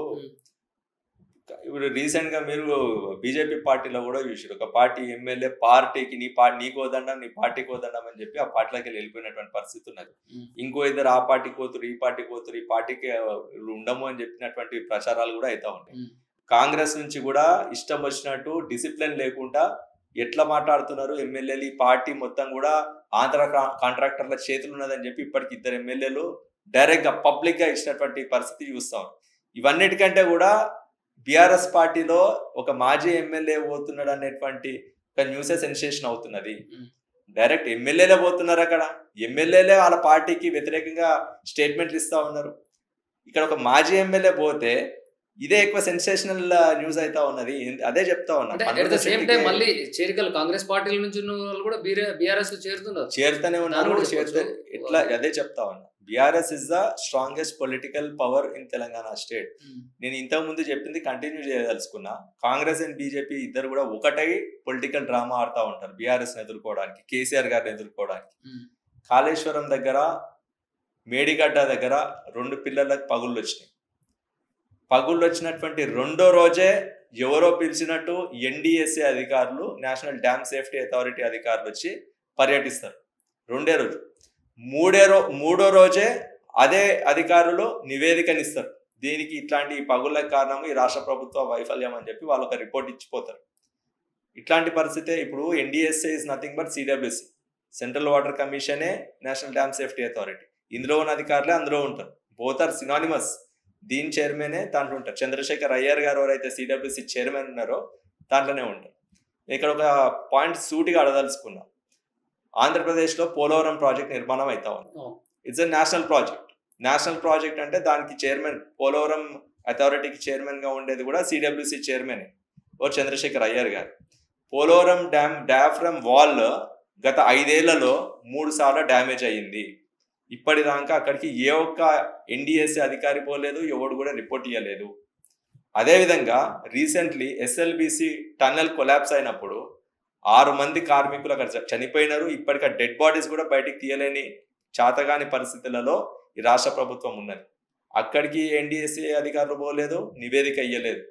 ఇప్పుడు రీసెంట్ గా మీరు బీజేపీ పార్టీలో కూడా చూసారు, ఒక పార్టీ ఎమ్మెల్యే పార్టీకి నీకో దండం, నీ పార్టీకో దండం అని చెప్పి ఆ పార్టీలోకి వెళ్ళిపోయినటువంటి పరిస్థితి ఉన్నది. ఇంకో ఇద్దరు ఆ పార్టీ కోతురు, ఈ పార్టీ కోతురు, ఈ పార్టీకి ఉండము అని చెప్పినటువంటి ప్రచారాలు కూడా అవుతా ఉంటాయి. కాంగ్రెస్ నుంచి కూడా ఇష్టం వచ్చినట్టు డిసిప్లిన్ లేకుండా ఎట్లా మాట్లాడుతున్నారు ఎమ్మెల్యేలు. ఈ పార్టీ మొత్తం కూడా ఆంధ్ర కాంట్రాక్టర్ల చేతులు ఉన్నదని చెప్పి ఇప్పటికి 2 ఎమ్మెల్యేలు డైరెక్ట్ గా పబ్లిక్ గా ఇచ్చినటువంటి పరిస్థితి చూస్తాం. ఇవన్నిటికంటే కూడా బీఆర్ఎస్ పార్టీలో ఒక మాజీ ఎమ్మెల్యే పోతున్నాడు అనేటువంటి ఒక న్యూసే సెన్సేషన్ అవుతున్నది. డైరెక్ట్ ఎమ్మెల్యేలే పోతున్నారు, అక్కడ ఎమ్మెల్యేలే వాళ్ళ పార్టీకి వ్యతిరేకంగా స్టేట్మెంట్లు ఇస్తా ఉన్నారు. ఇక్కడ ఒక మాజీ ఎమ్మెల్యే పోతే ఇదే ఎక్కువ సెన్సేషనల్ న్యూస్ అయితే ఉన్నది. అదే చెప్తా ఉన్నా, మళ్ళీ చేరికలు కాంగ్రెస్ పార్టీల నుంచి కూడా బీఆర్ఎస్ చేరుతూనే ఉన్నారు. ఇట్లా అదే చెప్తా ఉన్నా, BRS is the strongest political power in Telangana state. నేను ఇంతకు ముందు చెప్పింది కంటిన్యూ చేయదలుచుకున్నా. కాంగ్రెస్ అండ్ బీజేపీ ఇద్దరు కూడా ఒకటై పొలిటికల్ డ్రామా ఆడుతూ ఉంటారు బీఆర్ఎస్ ని ఎదుర్కోవడానికి, కేసీఆర్ గారిని ఎదుర్కోవడానికి. కాళేశ్వరం దగ్గర, మేడిగడ్డ దగ్గర 2 పిల్లలకు పగుళ్ళు వచ్చినాయి. పగుళ్ళు వచ్చినటువంటి 2వ రోజే ఎవరో పిలిచినట్టు ఎన్డీఎస్ఏ అధికారులు, నేషనల్ డ్యామ్ సేఫ్టీ అథారిటీ అధికారులు వచ్చి పర్యటిస్తారు 2వ రోజు. 3వ రోజే అదే అధికారులు నివేదికనిస్తారు. దీనికి ఇట్లాంటి పగుళ్ళకి కారణం ఈ రాష్ట్ర ప్రభుత్వ వైఫల్యం అని చెప్పి వాళ్ళు ఒక రిపోర్ట్ ఇచ్చిపోతారు. ఇట్లాంటి పరిస్థితే ఇప్పుడు NDSA is nothing but CWC, central water కమిషనే నేషనల్ డ్యామ్ సేఫ్టీ అథారిటీ. ఇందులో ఉన్న అధికారులే అందులో ఉంటారు. Both are synonymous. దీని చైర్మనే దాంట్లో ఉంటారు. చంద్రశేఖర్ అయ్యర్ గారు ఎవరైతే సిడబ్ల్యూసి చైర్మన్ ఉన్నారో దాంట్లోనే ఉంటారు. ఇక్కడ ఒక పాయింట్ సూటిగా అడదలుచుకున్నా. ఆంధ్రప్రదేశ్లో పోలవరం ప్రాజెక్ట్ నిర్మాణం అవుతా ఉంది. It's a national project. National project అంటే దానికి చైర్మన్, పోలవరం అథారిటీకి చైర్మన్ గా ఉండేది కూడా సిడబ్ల్యూసి చైర్మన్ ఓ చంద్రశేఖర్ అయ్యర్ గారు. పోలవరం డ్యామ్ డయాఫ్రమ్ వాల్ గత 5 ఏళ్లలో 3 సార్లు డ్యామేజ్ అయ్యింది. ఇప్పటిదాకా అక్కడికి ఏ ఒక్క ఎన్డిఎస్ఏ అధికారి పోలేదు, ఎవడు కూడా రిపోర్ట్ ఇవ్వలేదు. అదేవిధంగా రీసెంట్లీ ఎస్ఎల్బిసి టన్నెల్ కొలాప్స్ అయినప్పుడు 6 మంది కార్మికులు అక్కడ చనిపోయినారు. ఇప్పటికీ డెడ్ బాడీస్ కూడా బయటికి తీయలేని చాతగాని పరిస్థితులలో ఈ రాష్ట్ర ప్రభుత్వం ఉన్నది. అక్కడికి ఎన్డిఎస్ఏ అధికారులు పోలేదు, నివేదిక ఇయ్యలేదు.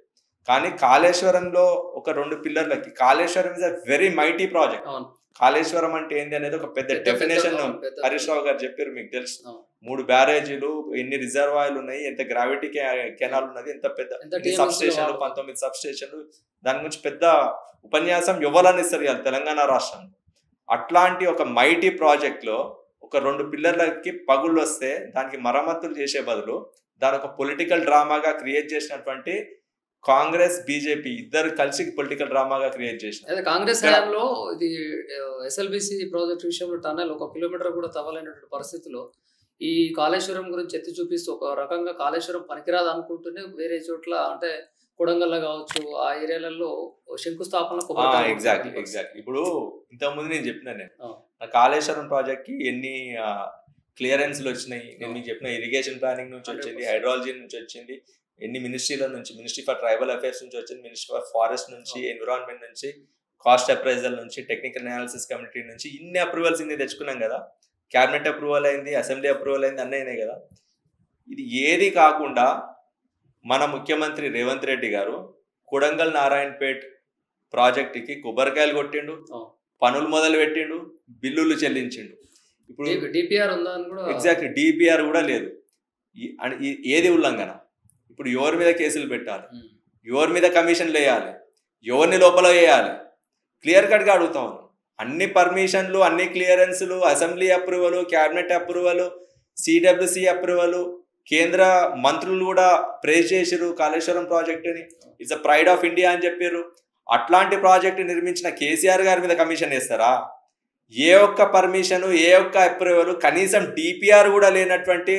కానీ కాళేశ్వరంలో ఒక 2 పిల్లర్లకి, Kaleshwaram is a very mighty project. Kaleshwaram అంటే ఏంటి అనేది ఒక పెద్ద డెఫినేషన్ హరీష్ రావు గారు చెప్పారు, మీకు తెలుసు. 3 బ్యారేజీలు, ఎన్ని రిజర్వాయర్లు ఉన్నాయి, ఎంత గ్రావిటీ కెనాల్ ఉన్నది, ఎంత పెద్ద సబ్ స్టేషన్లు, 19 సబ్ స్టేషన్లు, దాని గురించి పెద్ద ఉపన్యాసం ఇవ్వాలని ఇస్తారు తెలంగాణ రాష్ట్రంలో. అట్లాంటి ఒక మైటీ ప్రాజెక్ట్ లో ఒక 2 పిల్లర్లకి పగుళ్ళు వస్తే దానికి మరమ్మతులు చేసే బదులు దాని ఒక పొలిటికల్ డ్రామాగా క్రియేట్ చేసినటువంటి కాంగ్రెస్ బీజేపీ ఇద్దరు కలిసి పొలిటికల్ డ్రామాగా క్రియేట్ చేసిన. కాంగ్రెస్ హయాంలో ఇది ఎస్ఎల్బిసి ప్రాజెక్ట్ విషయంలో టన్నెల్ 1 కిలోమీటర్ కూడా తవ్వలేనటువంటి పరిస్థితిలో ఈ కాళేశ్వరం గురించి ఎత్తి చూపిస్తూ ఒక రకంగా కాళేశ్వరం పనికిరాదు అనుకుంటూనే వేరే చోట్ల అంటే కొడంగల్ కావచ్చు ఆ ఏరియాలలో శంకుస్థాపన. ఎగ్జాక్ట్లీ. ఇప్పుడు ఇంతకుముందు నేను చెప్పిన, నేను కాళేశ్వరం ప్రాజెక్ట్ కి ఎన్ని క్లియరెన్స్లు వచ్చినాయి, నేను మీకు చెప్పిన ఇరిగేషన్ ప్లానింగ్ నుంచి వచ్చింది, హైడ్రాలజీ నుంచి వచ్చింది, ఎన్ని మినిస్ట్రీల నుంచి, మినిస్ట్రీ ఫర్ ట్రైబల్ అఫేర్స్ నుంచి వచ్చింది, మినిస్ట్రీ ఫర్ ఫారెస్ట్ నుంచి, ఎన్విరాన్మెంట్ నుంచి, కాస్ట్ అప్రైజల్ నుంచి, టెక్నికల్ అనాలిసిస్ కమిటీ నుంచి ఇన్ని అప్రూవల్స్ ఇన్ని తెచ్చుకున్నాం కదా. క్యాబినెట్ అప్రూవల్ అయింది, అసెంబ్లీ అప్రూవల్ అయింది, అన్నీ అయినాయి కదా. ఇది ఏది కాకుండా మన ముఖ్యమంత్రి రేవంత్ రెడ్డి గారు కొడంగల్ నారాయణపేట్ ప్రాజెక్టుకి కొబ్బరికాయలు కొట్టిండు, పనులు మొదలు పెట్టిండు, బిల్లులు చెల్లించిండు. ఇప్పుడు డిపిఆర్ ఉందా అని కూడా ఎగ్జాక్ట్లీ డిపిఆర్ కూడా లేదు. ఏది ఉల్లంఘన? ఇప్పుడు ఎవరి మీద కేసులు పెట్టాలి, ఎవరి మీద కమిషన్లు వేయాలి, ఎవరిని లోపల వేయాలి, క్లియర్ కట్గా అడుగుతా ఉన్నాం. అన్ని పర్మిషన్లు, అన్ని క్లియరెన్స్లు, assembly approval, cabinet approval, CWC approval, కేంద్ర మంత్రులు కూడా ప్రేజ్ చేసిరు కాళేశ్వరం ప్రాజెక్టుని. It's a pride of India అని చెప్పారు. అట్లాంటి ప్రాజెక్టు నిర్మించిన కేసీఆర్ గారి మీద కమిషన్ వేస్తారా? ఏ ఒక్క పర్మిషన్, ఏ ఒక్క అప్రూవల్, కనీసం డిపిఆర్ కూడా లేనటువంటి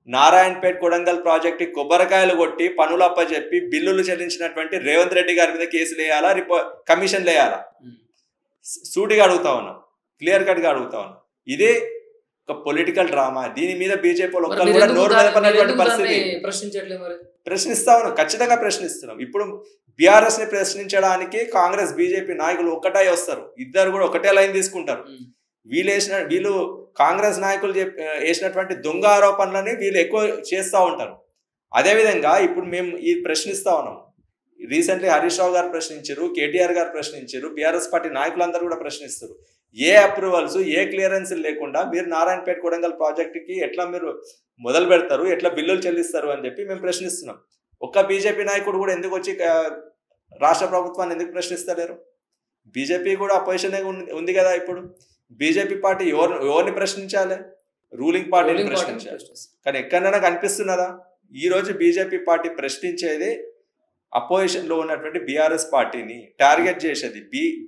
నారాయణపేట్ కొడంగల్ ప్రాజెక్టు కొబ్బరికాయలు కొట్టి పనులు అప్పచెప్పి బిల్లులు చెల్లించినటువంటి రేవంత్ రెడ్డి గారి మీద కేసులు వేయాలా, కమిషన్లు వేయాలా? సూటిగా అడుగుతా ఉన్నాం, క్లియర్ కట్ గా అడుగుతా ఉన్నాం. ఇదే ఒక పొలిటికల్ డ్రామా. దీని మీద బీజేపీ ఒక్కరు కూడా నోరు మెదపనటువంటి పరిస్థితి. ప్రశ్నిస్తా ఉన్నాం, ఖచ్చితంగా ప్రశ్నిస్తున్నాం. ఇప్పుడు బీఆర్ఎస్ ని ప్రశ్నించడానికి కాంగ్రెస్ బీజేపీ నాయకులు ఒక్కటే వస్తారు, ఇద్దరు కూడా ఒకటే లైన్ తీసుకుంటారు. వీళ్ళు కాంగ్రెస్ నాయకులు వేసినటువంటి దొంగ ఆరోపణలని వీళ్ళు ఎక్కువ చేస్తూ ఉంటారు. అదేవిధంగా ఇప్పుడు మేము ఈ ప్రశ్నిస్తా ఉన్నాం. రీసెంట్లీ హరీష్ రావు గారు ప్రశ్నించారు, కేటీఆర్ గారు ప్రశ్నించారు, బీఆర్ఎస్ పార్టీ నాయకులందరూ కూడా ప్రశ్నిస్తారు. ఏ అప్రూవల్స్, ఏ క్లియరెన్స్ లేకుండా మీరు నారాయణపేట కొడంగల్ ప్రాజెక్టుకి ఎట్లా మీరు మొదలు పెడతారు, ఎట్లా బిల్లులు చెల్లిస్తారు అని చెప్పి మేము ప్రశ్నిస్తున్నాం. ఒక్క బీజేపీ నాయకుడు కూడా ఎందుకు వచ్చి రాష్ట్ర ప్రభుత్వాన్ని ఎందుకు ప్రశ్నిస్తలేరు? బీజేపీ కూడా అపోజిషన్ ఉంది కదా. ఇప్పుడు బీజేపీ పార్టీ ఎవరిని ప్రశ్నించాలి? రూలింగ్ పార్టీని ప్రశ్నించాలి. కానీ ఎక్కడైనా కనిపిస్తున్నదా? ఈ రోజు బీజేపీ పార్టీ ప్రశ్నించేది అపోజిషన్ లో ఉన్నటువంటి బీఆర్ఎస్ పార్టీని టార్గెట్ చేసేది.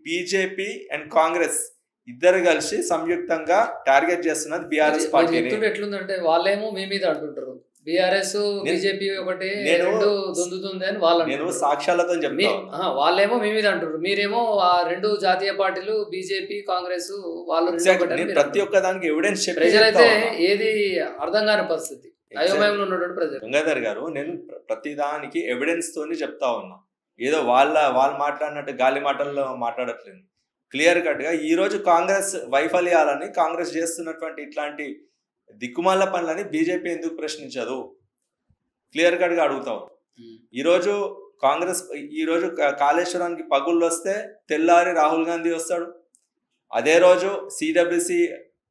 బీజేపీ అండ్ కాంగ్రెస్ ఇద్దరు కలిసి సంయుక్తంగా టార్గెట్ చేస్తున్నది బీఆర్ఎస్ పార్టీని. ఎట్లుందంటే వాళ్ళేమో మీ మీద అంటుంటారు, బీఆర్ఎస్ బీజేపీ ఒకటి దొందుతుంది అని వాళ్ళు. నేను సాక్ష్యాలతో చెప్తాను. వాళ్ళేమో మీ మీద అంటారు, మీరేమో ఆ 2 జాతీయ పార్టీలు బీజేపీ కాంగ్రెస్ వాళ్ళు ప్రతి ఒక్క దానికి ఎవిడెన్స్ చెప్పి ప్రజలైతే ఏది అర్థం కాని పరిస్థితి, అయోమయంలో ఉన్నటువంటి ప్రజలు. గంగాధర్ గారు, నేను ప్రతి దానికి ఎవిడెన్స్ తోని చెప్తా ఉన్నా. ఏదో వాళ్ళు మాట్లాడినట్టు గాలి మాటల్లో మాట్లాడట్లేదు. క్లియర్ కట్ గా ఈ రోజు కాంగ్రెస్ వైఫల్యాలని, కాంగ్రెస్ చేస్తున్నటువంటి ఇట్లాంటి దిక్కుమాల పనులని బీజేపీ ఎందుకు ప్రశ్నించదు? క్లియర్ కట్ గా అడుగుతాం. ఈరోజు కాంగ్రెస్ ఈరోజు కాళేశ్వరానికి పగుళ్ళు వస్తే తెల్లారి రాహుల్ గాంధీ వస్తాడు. అదే రోజు సిడబ్ల్యూసి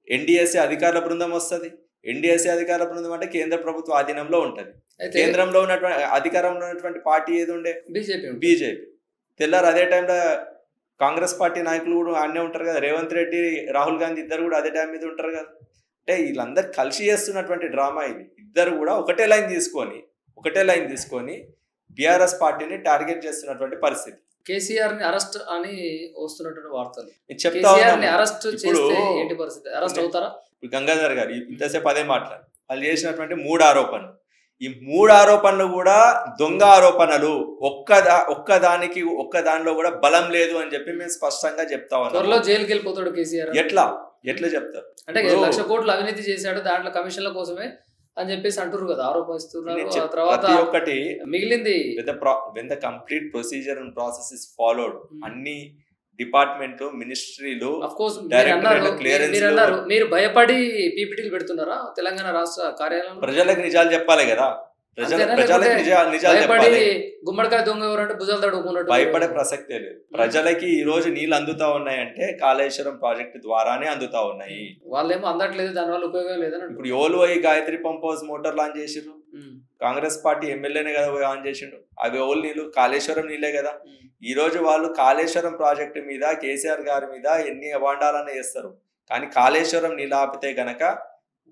ఎన్డిఎస్ఏ అధికారుల బృందం వస్తుంది. ఎన్డిఎస్ఏ అధికారుల బృందం అంటే కేంద్ర ప్రభుత్వ ఆధీనంలో ఉంటది. కేంద్రంలో ఉన్నటువంటి అధికారంలో ఉన్నటువంటి పార్టీ ఏది ఉండే? బీజేపీ. తెల్లారు అదే టైంలో కాంగ్రెస్ పార్టీ నాయకులు కూడా అన్నీ ఉంటారు కదా. రేవంత్ రెడ్డి, రాహుల్ గాంధీ ఇద్దరు కూడా అదే టైం మీద ఉంటారు కదా. అంటే వీళ్ళందరూ కలిసి చేస్తున్నటువంటి డ్రామా ఇది. ఇద్దరు కూడా ఒకటే లైన్ తీసుకొని ఒకటే లైన్ తీసుకొని బీఆర్ఎస్ పార్టీని టార్గెట్ చేస్తున్నటువంటి పరిస్థితి. కేసీఆర్ ని అరెస్ట్ అని వస్తున్నటువంటి వార్తలు. చెప్తా అరెస్ట్ చేస్తే ఏంటి పరిస్థితి? అరెస్ట్ అవుతారా? ఇప్పుడు గంగాధర్ గారు ఇంతసేపు అదే మాట్లాడు. వాళ్ళు చేసినటువంటి 3 ఆరోపణలు, ఈ 3 ఆరోపణలు కూడా దొంగ ఆరోపణలు. ఒక్క దానిలో కూడా బలం లేదు అని చెప్పి మేము స్పష్టంగా చెప్తా ఉన్నాం. త్వరలో జైలుకి వెళ్ళిపోతాడు కేసీఆర్. ఎట్లా చెప్తారు? అంటే 1,00,000 కోట్లు అవినీతి చేశాడు, దాంట్లో కమిషన్ల కోసమే అని చెప్పేసి అంటారు కదా, ఆరోపిస్తున్నారు. తర్వాత ఒకటి మిగిలింది when the complete procedure and process is followed, అన్ని డిపార్ట్మెంట్లు, మినిస్ట్రీలు, మీరు భయపడి పీపీటీలు పెడుతున్నారా తెలంగాణ రాష్ట్ర కార్యాలయం? ప్రజలకు నిజాలు చెప్పాలి కదా, ప్రజలకు నిజాలు చెప్పాలి. గుమ్మడికాయ దొంగ ఎవరంటే భుజాలు తడుకున్నట్టు భయపడే ప్రసక్తే లేదు. ప్రజలకి ఈ రోజు నీళ్ళు అందుతా ఉన్నాయంటే కాళేశ్వరం ప్రాజెక్టు ద్వారానే అందుతా ఉన్నాయి. వాళ్ళేమో అందట్లేదు, దానివల్ల ఉపయోగం లేదని. ఇప్పుడు ఎవరు ఈ Gayatri pump house motor launch చేసిర్రు? కాంగ్రెస్ పార్టీ ఎమ్మెల్యేనే కదా ఆన్ చేసిండు. అవి ఓల్ నీళ్ళు కాళేశ్వరం నీళ్ళే కదా. ఈ రోజు వాళ్ళు కాళేశ్వరం ప్రాజెక్టు మీద, కేసీఆర్ గారి మీద ఎన్ని అవాండాలనే చేస్తారు, కానీ కాళేశ్వరం నీళ్ళు ఆపితే గనక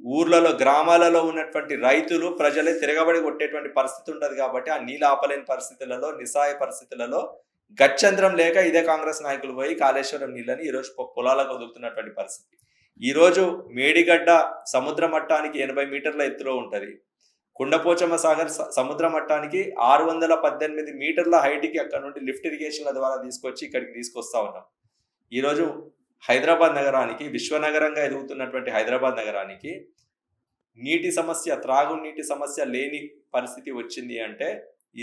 ఊర్లలో, గ్రామాలలో ఉన్నటువంటి రైతులు, ప్రజలే తిరగబడి కొట్టేటువంటి పరిస్థితి ఉంటది. కాబట్టి ఆ నీళ్ళు ఆపలేని పరిస్థితులలో, నిస్సహాయ పరిస్థితులలో గచ్చంద్రం లేక ఇదే కాంగ్రెస్ నాయకులు పోయి కాళేశ్వరం నీళ్ళని ఈరోజు పొలాలకు వదులుతున్నటువంటి పరిస్థితి. ఈరోజు మేడిగడ్డ సముద్ర మట్టానికి 80 మీటర్ల ఎత్తులో ఉంటది. కుండపోచమ్మ సాగర్ సముద్ర మట్టానికి 618 మీటర్ల హైట్కి అక్కడ నుండి లిఫ్ట్ ఇరిగేషన్ల ద్వారా తీసుకొచ్చి ఇక్కడికి తీసుకొస్తా ఉన్నాం. ఈరోజు హైదరాబాద్ నగరానికి, విశ్వనగరంగా ఎదుగుతున్నటువంటి హైదరాబాద్ నగరానికి నీటి సమస్య, త్రాగునీటి సమస్య లేని పరిస్థితి వచ్చింది అంటే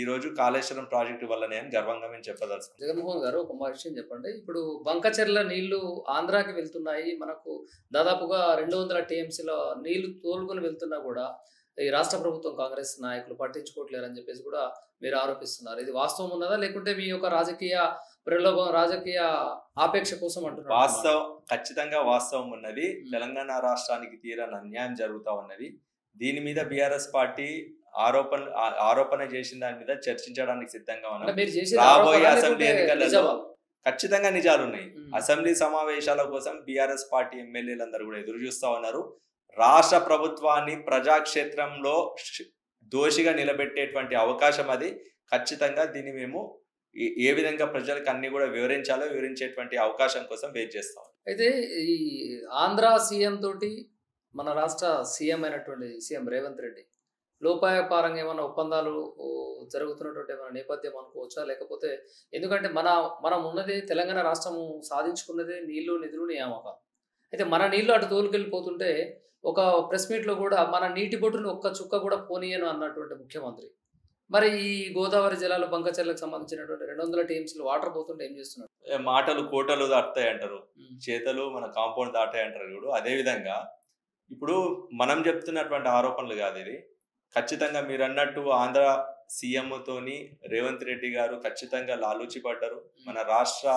ఈ రోజు కాళేశ్వరం ప్రాజెక్టు వల్లనే అని గర్వంగా మేము చెప్పదలుచుకున్నాం. జగన్మోహన్ గారు, ఒక విషయం చెప్పండి. ఇప్పుడు బంకచెర్ల నీళ్లు ఆంధ్రాకి వెళ్తున్నాయి, మనకు దాదాపుగా 200 టీఎంసీల నీళ్లు తోలుకొని వెళ్తున్నా కూడా ఈ రాష్ట్ర ప్రభుత్వం, కాంగ్రెస్ నాయకులు పట్టించుకోవట్లేరని చెప్పేసి కూడా మీరు ఆరోపిస్తున్నారు. ఇది వాస్తవం ఉన్నదా, లేకుంటే మీ యొక్క రాజకీయ ప్రలోభం, రాజకీయ ఆపేక్ష కోసం అంటున్నారు? వాస్తవం, ఖచ్చితంగా వాస్తవం ఉన్నది. తెలంగాణ రాష్ట్రానికి తీరని అన్యాయం జరుగుతా ఉన్నది. దీని మీద బీఆర్ఎస్ పార్టీ ఆరోపణ చేసిన దాని మీద చర్చించడానికి సిద్ధంగా ఉన్నాం. రాబోయే అసెంబ్లీ ఎన్నికలలో ఖచ్చితంగా నిజాలు ఉన్నాయి. అసెంబ్లీ సమావేశాల కోసం బీఆర్ఎస్ పార్టీ ఎమ్మెల్యేలందరూ కూడా ఎదురు చూస్తా ఉన్నారు. రాష్ట్ర ప్రభుత్వాన్ని ప్రజాక్షేత్రంలో దోషిగా నిలబెట్టేటువంటి అవకాశం అది. ఖచ్చితంగా దీన్ని మేము ఏ విధంగా ప్రజలకు అన్ని కూడా వివరించేటువంటి అవకాశం కోసం వెయిట్ చేస్తాం. అయితే ఈ ఆంధ్ర సీఎం తోటి మన రాష్ట్ర సీఎం అయినటువంటి సీఎం రేవంత్ రెడ్డి లోపాయపారంగా ఏమైనా ఒప్పందాలు జరుగుతున్నటువంటి ఏమైనా నేపథ్యం అనుకోవచ్చా? లేకపోతే ఎందుకంటే మనం ఉన్నది తెలంగాణ రాష్ట్రము సాధించుకున్నదే నీళ్లు, నిధులు, నియామకాలు. అయితే మన నీళ్లు అటు తోలుకెళ్ళిపోతుంటే ఒక ప్రెస్ మీట్లో కూడా మన నీటి బొట్టును ఒక్క చుక్క కూడా పోనీయను అన్నటువంటి ముఖ్యమంత్రి. మరి ఈ గోదావరి జలాలు, బంకచెర్లకు సంబంధించినటువంటి 200 టీఎంసీలు వాటర్ పోతుంటే ఏం చేస్తున్నారు? మాటలు కోటలు దాటుతాయి అంటారు, చేతలు మన కాంపౌండ్ దాటాయి అంటారు చూడు. అదే విధంగా ఇప్పుడు మనం చెప్తున్నటువంటి ఆరోపణలు కాదు ఇది. ఖచ్చితంగా మీరు అన్నట్టు ఆంధ్ర సీఎం తోని రేవంత్ రెడ్డి గారు ఖచ్చితంగా లాలూచి పడ్డారు. మన రాష్ట్ర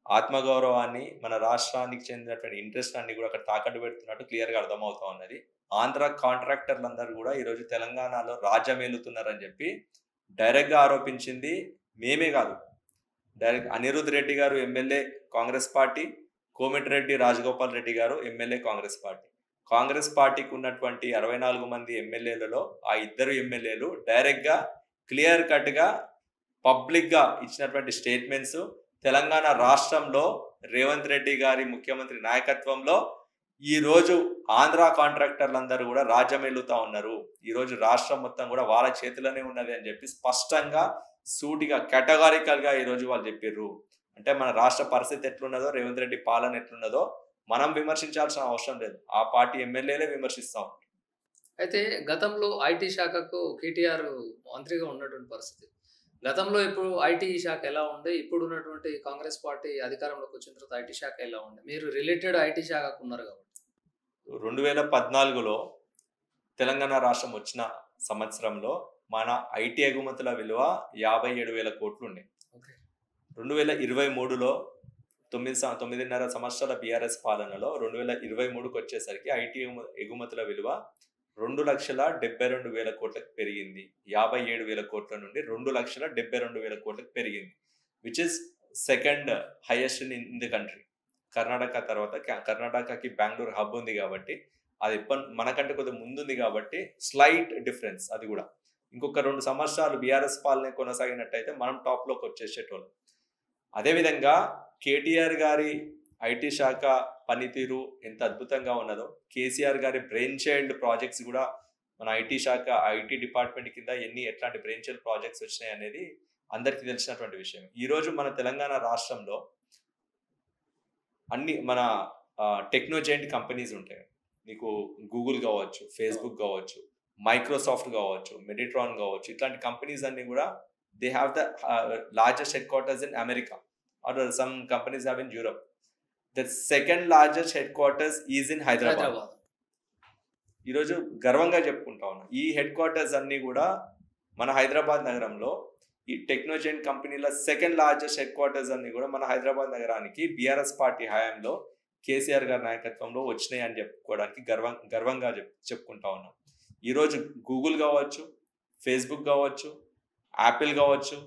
ఆత్మగౌరవాన్ని, మన రాష్ట్రానికి చెందినటువంటి ఇంట్రెస్ట్ అన్ని కూడా అక్కడ తాకట్టు పెడుతున్నట్టు క్లియర్గా అర్థమవుతా ఉన్నది. ఆంధ్ర కాంట్రాక్టర్లందరూ కూడా ఈరోజు తెలంగాణలో రాజ్యమేలుతున్నారని చెప్పి డైరెక్ట్గా ఆరోపించింది మేమే కాదు. డైరెక్ట్ అనిరుద్ రెడ్డి గారు ఎమ్మెల్యే కాంగ్రెస్ పార్టీ, కోమటిరెడ్డి రాజగోపాల్ రెడ్డి గారు ఎమ్మెల్యే కాంగ్రెస్ పార్టీ. కాంగ్రెస్ పార్టీకి ఉన్నటువంటి 64 మంది ఎమ్మెల్యేలలో ఆ 2 ఎమ్మెల్యేలు డైరెక్ట్గా క్లియర్ కట్గా పబ్లిక్గా ఇచ్చినటువంటి స్టేట్మెంట్స్, తెలంగాణ రాష్ట్రంలో రేవంత్ రెడ్డి గారి ముఖ్యమంత్రి నాయకత్వంలో ఈరోజు ఆంధ్ర కాంట్రాక్టర్లందరూ కూడా రాజ్యం వెళ్తా ఉన్నారు. ఈరోజు రాష్ట్రం మొత్తం కూడా వాళ్ళ చేతిలోనే ఉన్నది అని చెప్పి స్పష్టంగా, సూటిగా, కేటగారికల్గా ఈరోజు వాళ్ళు చెప్పారు. అంటే మన రాష్ట్ర పరిస్థితి ఎట్లున్నదో, రేవంత్ రెడ్డి పాలన ఎట్లున్నదో మనం విమర్శించాల్సిన అవసరం లేదు, ఆ పార్టీ ఎమ్మెల్యేలే విమర్శిస్తాం. అయితే గతంలో ఐటీ శాఖకు కేటీఆర్ మంత్రిగా ఉన్నటువంటి పరిస్థితి, గతంలో ఇప్పుడు ఐటీ శాఖ ఎలా ఉండే, ఇప్పుడు ఉన్నటువంటి కాంగ్రెస్ పార్టీ అధికారంలోకి వచ్చిన తర్వాత ఐటీ శాఖ ఎలా ఉండే? మీరు రిలేటెడ్ ఐటీ శాఖకు ఉన్నారు కాబట్టి. 2014లో తెలంగాణ రాష్ట్రం వచ్చిన సంవత్సరంలో మన ఐటీ ఎగుమతుల విలువ 57,000 కోట్లు ఉండే. 2023లో 9.5 సంవత్సరాల బీఆర్ఎస్ పాలనలో 2023కి వచ్చేసరికి ఐటీ ఎగుమతుల విలువ 2,72,000 కోట్లకు పెరిగింది. 57,000 కోట్ల నుండి 2,72,000 కోట్లకు పెరిగింది, which is second highest in the country. Karnataka తర్వాత, కర్ణాటకకి బెంగళూరు హబ్ ఉంది కాబట్టి అది మనకంటే కొద్దిగా ముందుంది కాబట్టి స్లైట్ డిఫరెన్స్ అది కూడా. ఇంకొక 2 సంవత్సరాలు బీఆర్ఎస్ పాలనే కొనసాగినట్టయితే మనం టాప్లోకి వచ్చేసేటోళ్ళం. అదేవిధంగా కేటీఆర్ గారి ఐటీ శాఖ పనితీరు ఎంత అద్భుతంగా ఉన్నదో, కేసీఆర్ గారి బ్రెయిన్ చైల్డ్ ప్రాజెక్ట్స్ కూడా మన ఐటీ శాఖ ఐటీ డిపార్ట్మెంట్ కింద ఎట్లాంటి బ్రెయిన్ చైల్డ్ ప్రాజెక్ట్స్ వచ్చినాయి అనేది అందరికీ తెలిసినటువంటి విషయం. ఈరోజు మన తెలంగాణ రాష్ట్రంలో అన్ని మన టెక్నో జైంట్ కంపెనీస్ ఉంటాయి. నీకు గూగుల్ కావచ్చు, ఫేస్బుక్ కావచ్చు, మైక్రోసాఫ్ట్ కావచ్చు, మెడిట్రాన్ కావచ్చు, ఇట్లాంటి కంపెనీస్ అన్ని కూడా they have the largest headquarters in America or some companies have in Europe. The second largest headquarters is in Hyderabad. ఈరోజు గర్వంగా చెప్పుకుంటా ఉన్నాం. ఈ హెడ్ క్వార్టర్స్ అన్ని కూడా మన హైదరాబాద్ నగరంలో ఈ టెక్నోజెంట్ కంపెనీల సెకండ్ లార్జెస్ట్ హెడ్ క్వార్టర్స్ అన్ని కూడా మన హైదరాబాద్ నగరానికి బీఆర్ఎస్ పార్టీ హయాంలో కేసీఆర్ గారి నాయకత్వంలో వచ్చినాయి అని చెప్పుకోవడానికి గర్వంగా చెప్పుకుంటా ఉన్నాం. ఈరోజు గూగుల్ కావచ్చు, ఫేస్బుక్ కావచ్చు, యాపిల్ కావచ్చు,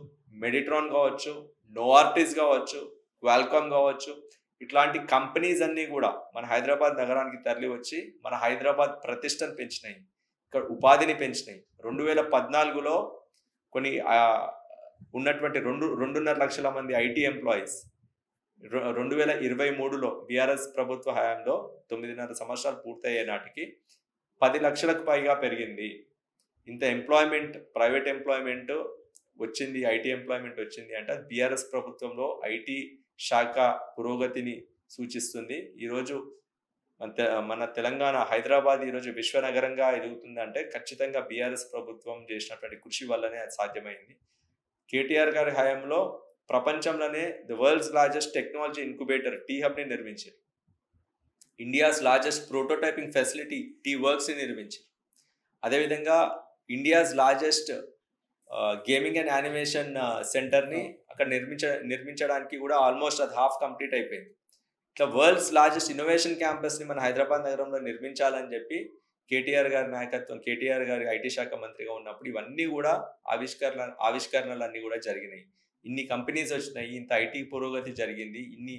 మెడిట్రాన్ కావచ్చు, నోవార్టిస్ కావచ్చు, క్వాల్కామ్ కావచ్చు, ఇట్లాంటి కంపెనీస్ అన్నీ కూడా మన హైదరాబాద్ నగరానికి తరలి వచ్చి మన హైదరాబాద్ ప్రతిష్టను పెంచినాయి, ఇక్కడ ఉపాధిని పెంచినాయి. 2014లో కొన్ని ఉన్నటువంటి 2.5 లక్షల మంది ఐటీ ఎంప్లాయీస్ 2023లో బీఆర్ఎస్ ప్రభుత్వ హయాంలో 9.5 సంవత్సరాలు పూర్తయ్యే నాటికి 10 లక్షలకు పైగా పెరిగింది. ఇంత ఎంప్లాయ్మెంట్, ప్రైవేట్ ఎంప్లాయ్మెంట్ వచ్చింది, ఐటీ ఎంప్లాయ్మెంట్ వచ్చింది అంటే బీఆర్ఎస్ ప్రభుత్వంలో ఐటీ శాఖ పురోగతిని సూచిస్తుంది. ఈరోజు మన తెలంగాణ హైదరాబాద్ ఈరోజు విశ్వనగరంగా ఎదుగుతుంది అంటే ఖచ్చితంగా బీఆర్ఎస్ ప్రభుత్వం చేసినటువంటి కృషి వల్లనే అది సాధ్యమైంది. కేటీఆర్ గారి హయాంలో ప్రపంచంలోనే the world's largest technology incubator T హబ్ని నిర్మించారు. India's largest prototyping facility T వర్క్స్ని నిర్మించారు. అదేవిధంగా India's largest gaming and animation సెంటర్ని అక్కడ నిర్మించడానికి కూడా ఆల్మోస్ట్ అది హాఫ్ కంప్లీట్ అయిపోయింది. ఇట్లా వరల్డ్స్ లార్జెస్ట్ ఇన్నోవేషన్ క్యాంపస్ని మన హైదరాబాద్ నగరంలో నిర్మించాలని చెప్పి కేటీఆర్ గారి నాయకత్వం, కేటీఆర్ గారి ఐటీ శాఖ మంత్రిగా ఉన్నప్పుడు ఇవన్నీ కూడా ఆవిష్కరణలు అన్నీ కూడా జరిగినాయి. ఇన్ని కంపెనీస్ వచ్చినాయి, ఇంత ఐటీ పురోగతి జరిగింది, ఇన్ని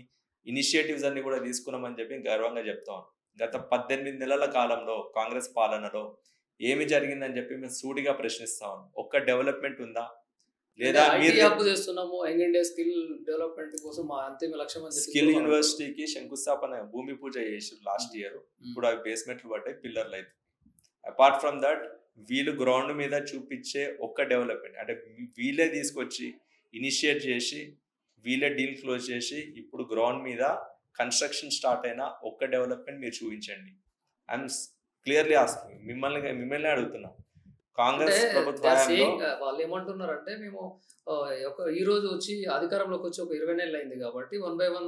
ఇనిషియేటివ్స్ అన్ని కూడా తీసుకున్నామని చెప్పి గర్వంగా చెప్తాం. గత 18 నెలల కాలంలో కాంగ్రెస్ పాలనలో ఏమి జరిగిందని చెప్పి మేము సూటిగా ప్రశ్నిస్తాం. ఒక్క డెవలప్మెంట్ ఉందా? లేదా స్కిల్ యూనివర్సిటీకి శంకుస్థాపన భూమి పూజ చేసారు లాస్ట్ ఇయర్. ఇప్పుడు అవి బేస్మెంట్లు పడ్డాయి, పిల్లర్లు అయితే. అపార్ట్ ఫ్రమ్ దట్ వీళ్ళు గ్రౌండ్ మీద చూపించే ఒక్క డెవలప్మెంట్ అంటే వీళ్ళే తీసుకొచ్చి ఇనిషియేట్ చేసి వీళ్ళే డీల్ క్లోజ్ చేసి ఇప్పుడు గ్రౌండ్ మీద కన్స్ట్రక్షన్ స్టార్ట్ అయిన ఒక్క డెవలప్మెంట్ మీరు చూపించండి. ఐఎమ్ క్లియర్లీ ఆస్కింగ్, మిమ్మల్ని అడుగుతున్నా. కాంగ్రెస్ ప్రభుత్వం వాళ్ళు ఏమంటున్నారంటే మేము ఈ రోజు వచ్చి అధికారంలోకి వచ్చి ఒక 20 నెలలు అయింది కాబట్టి 1 by 1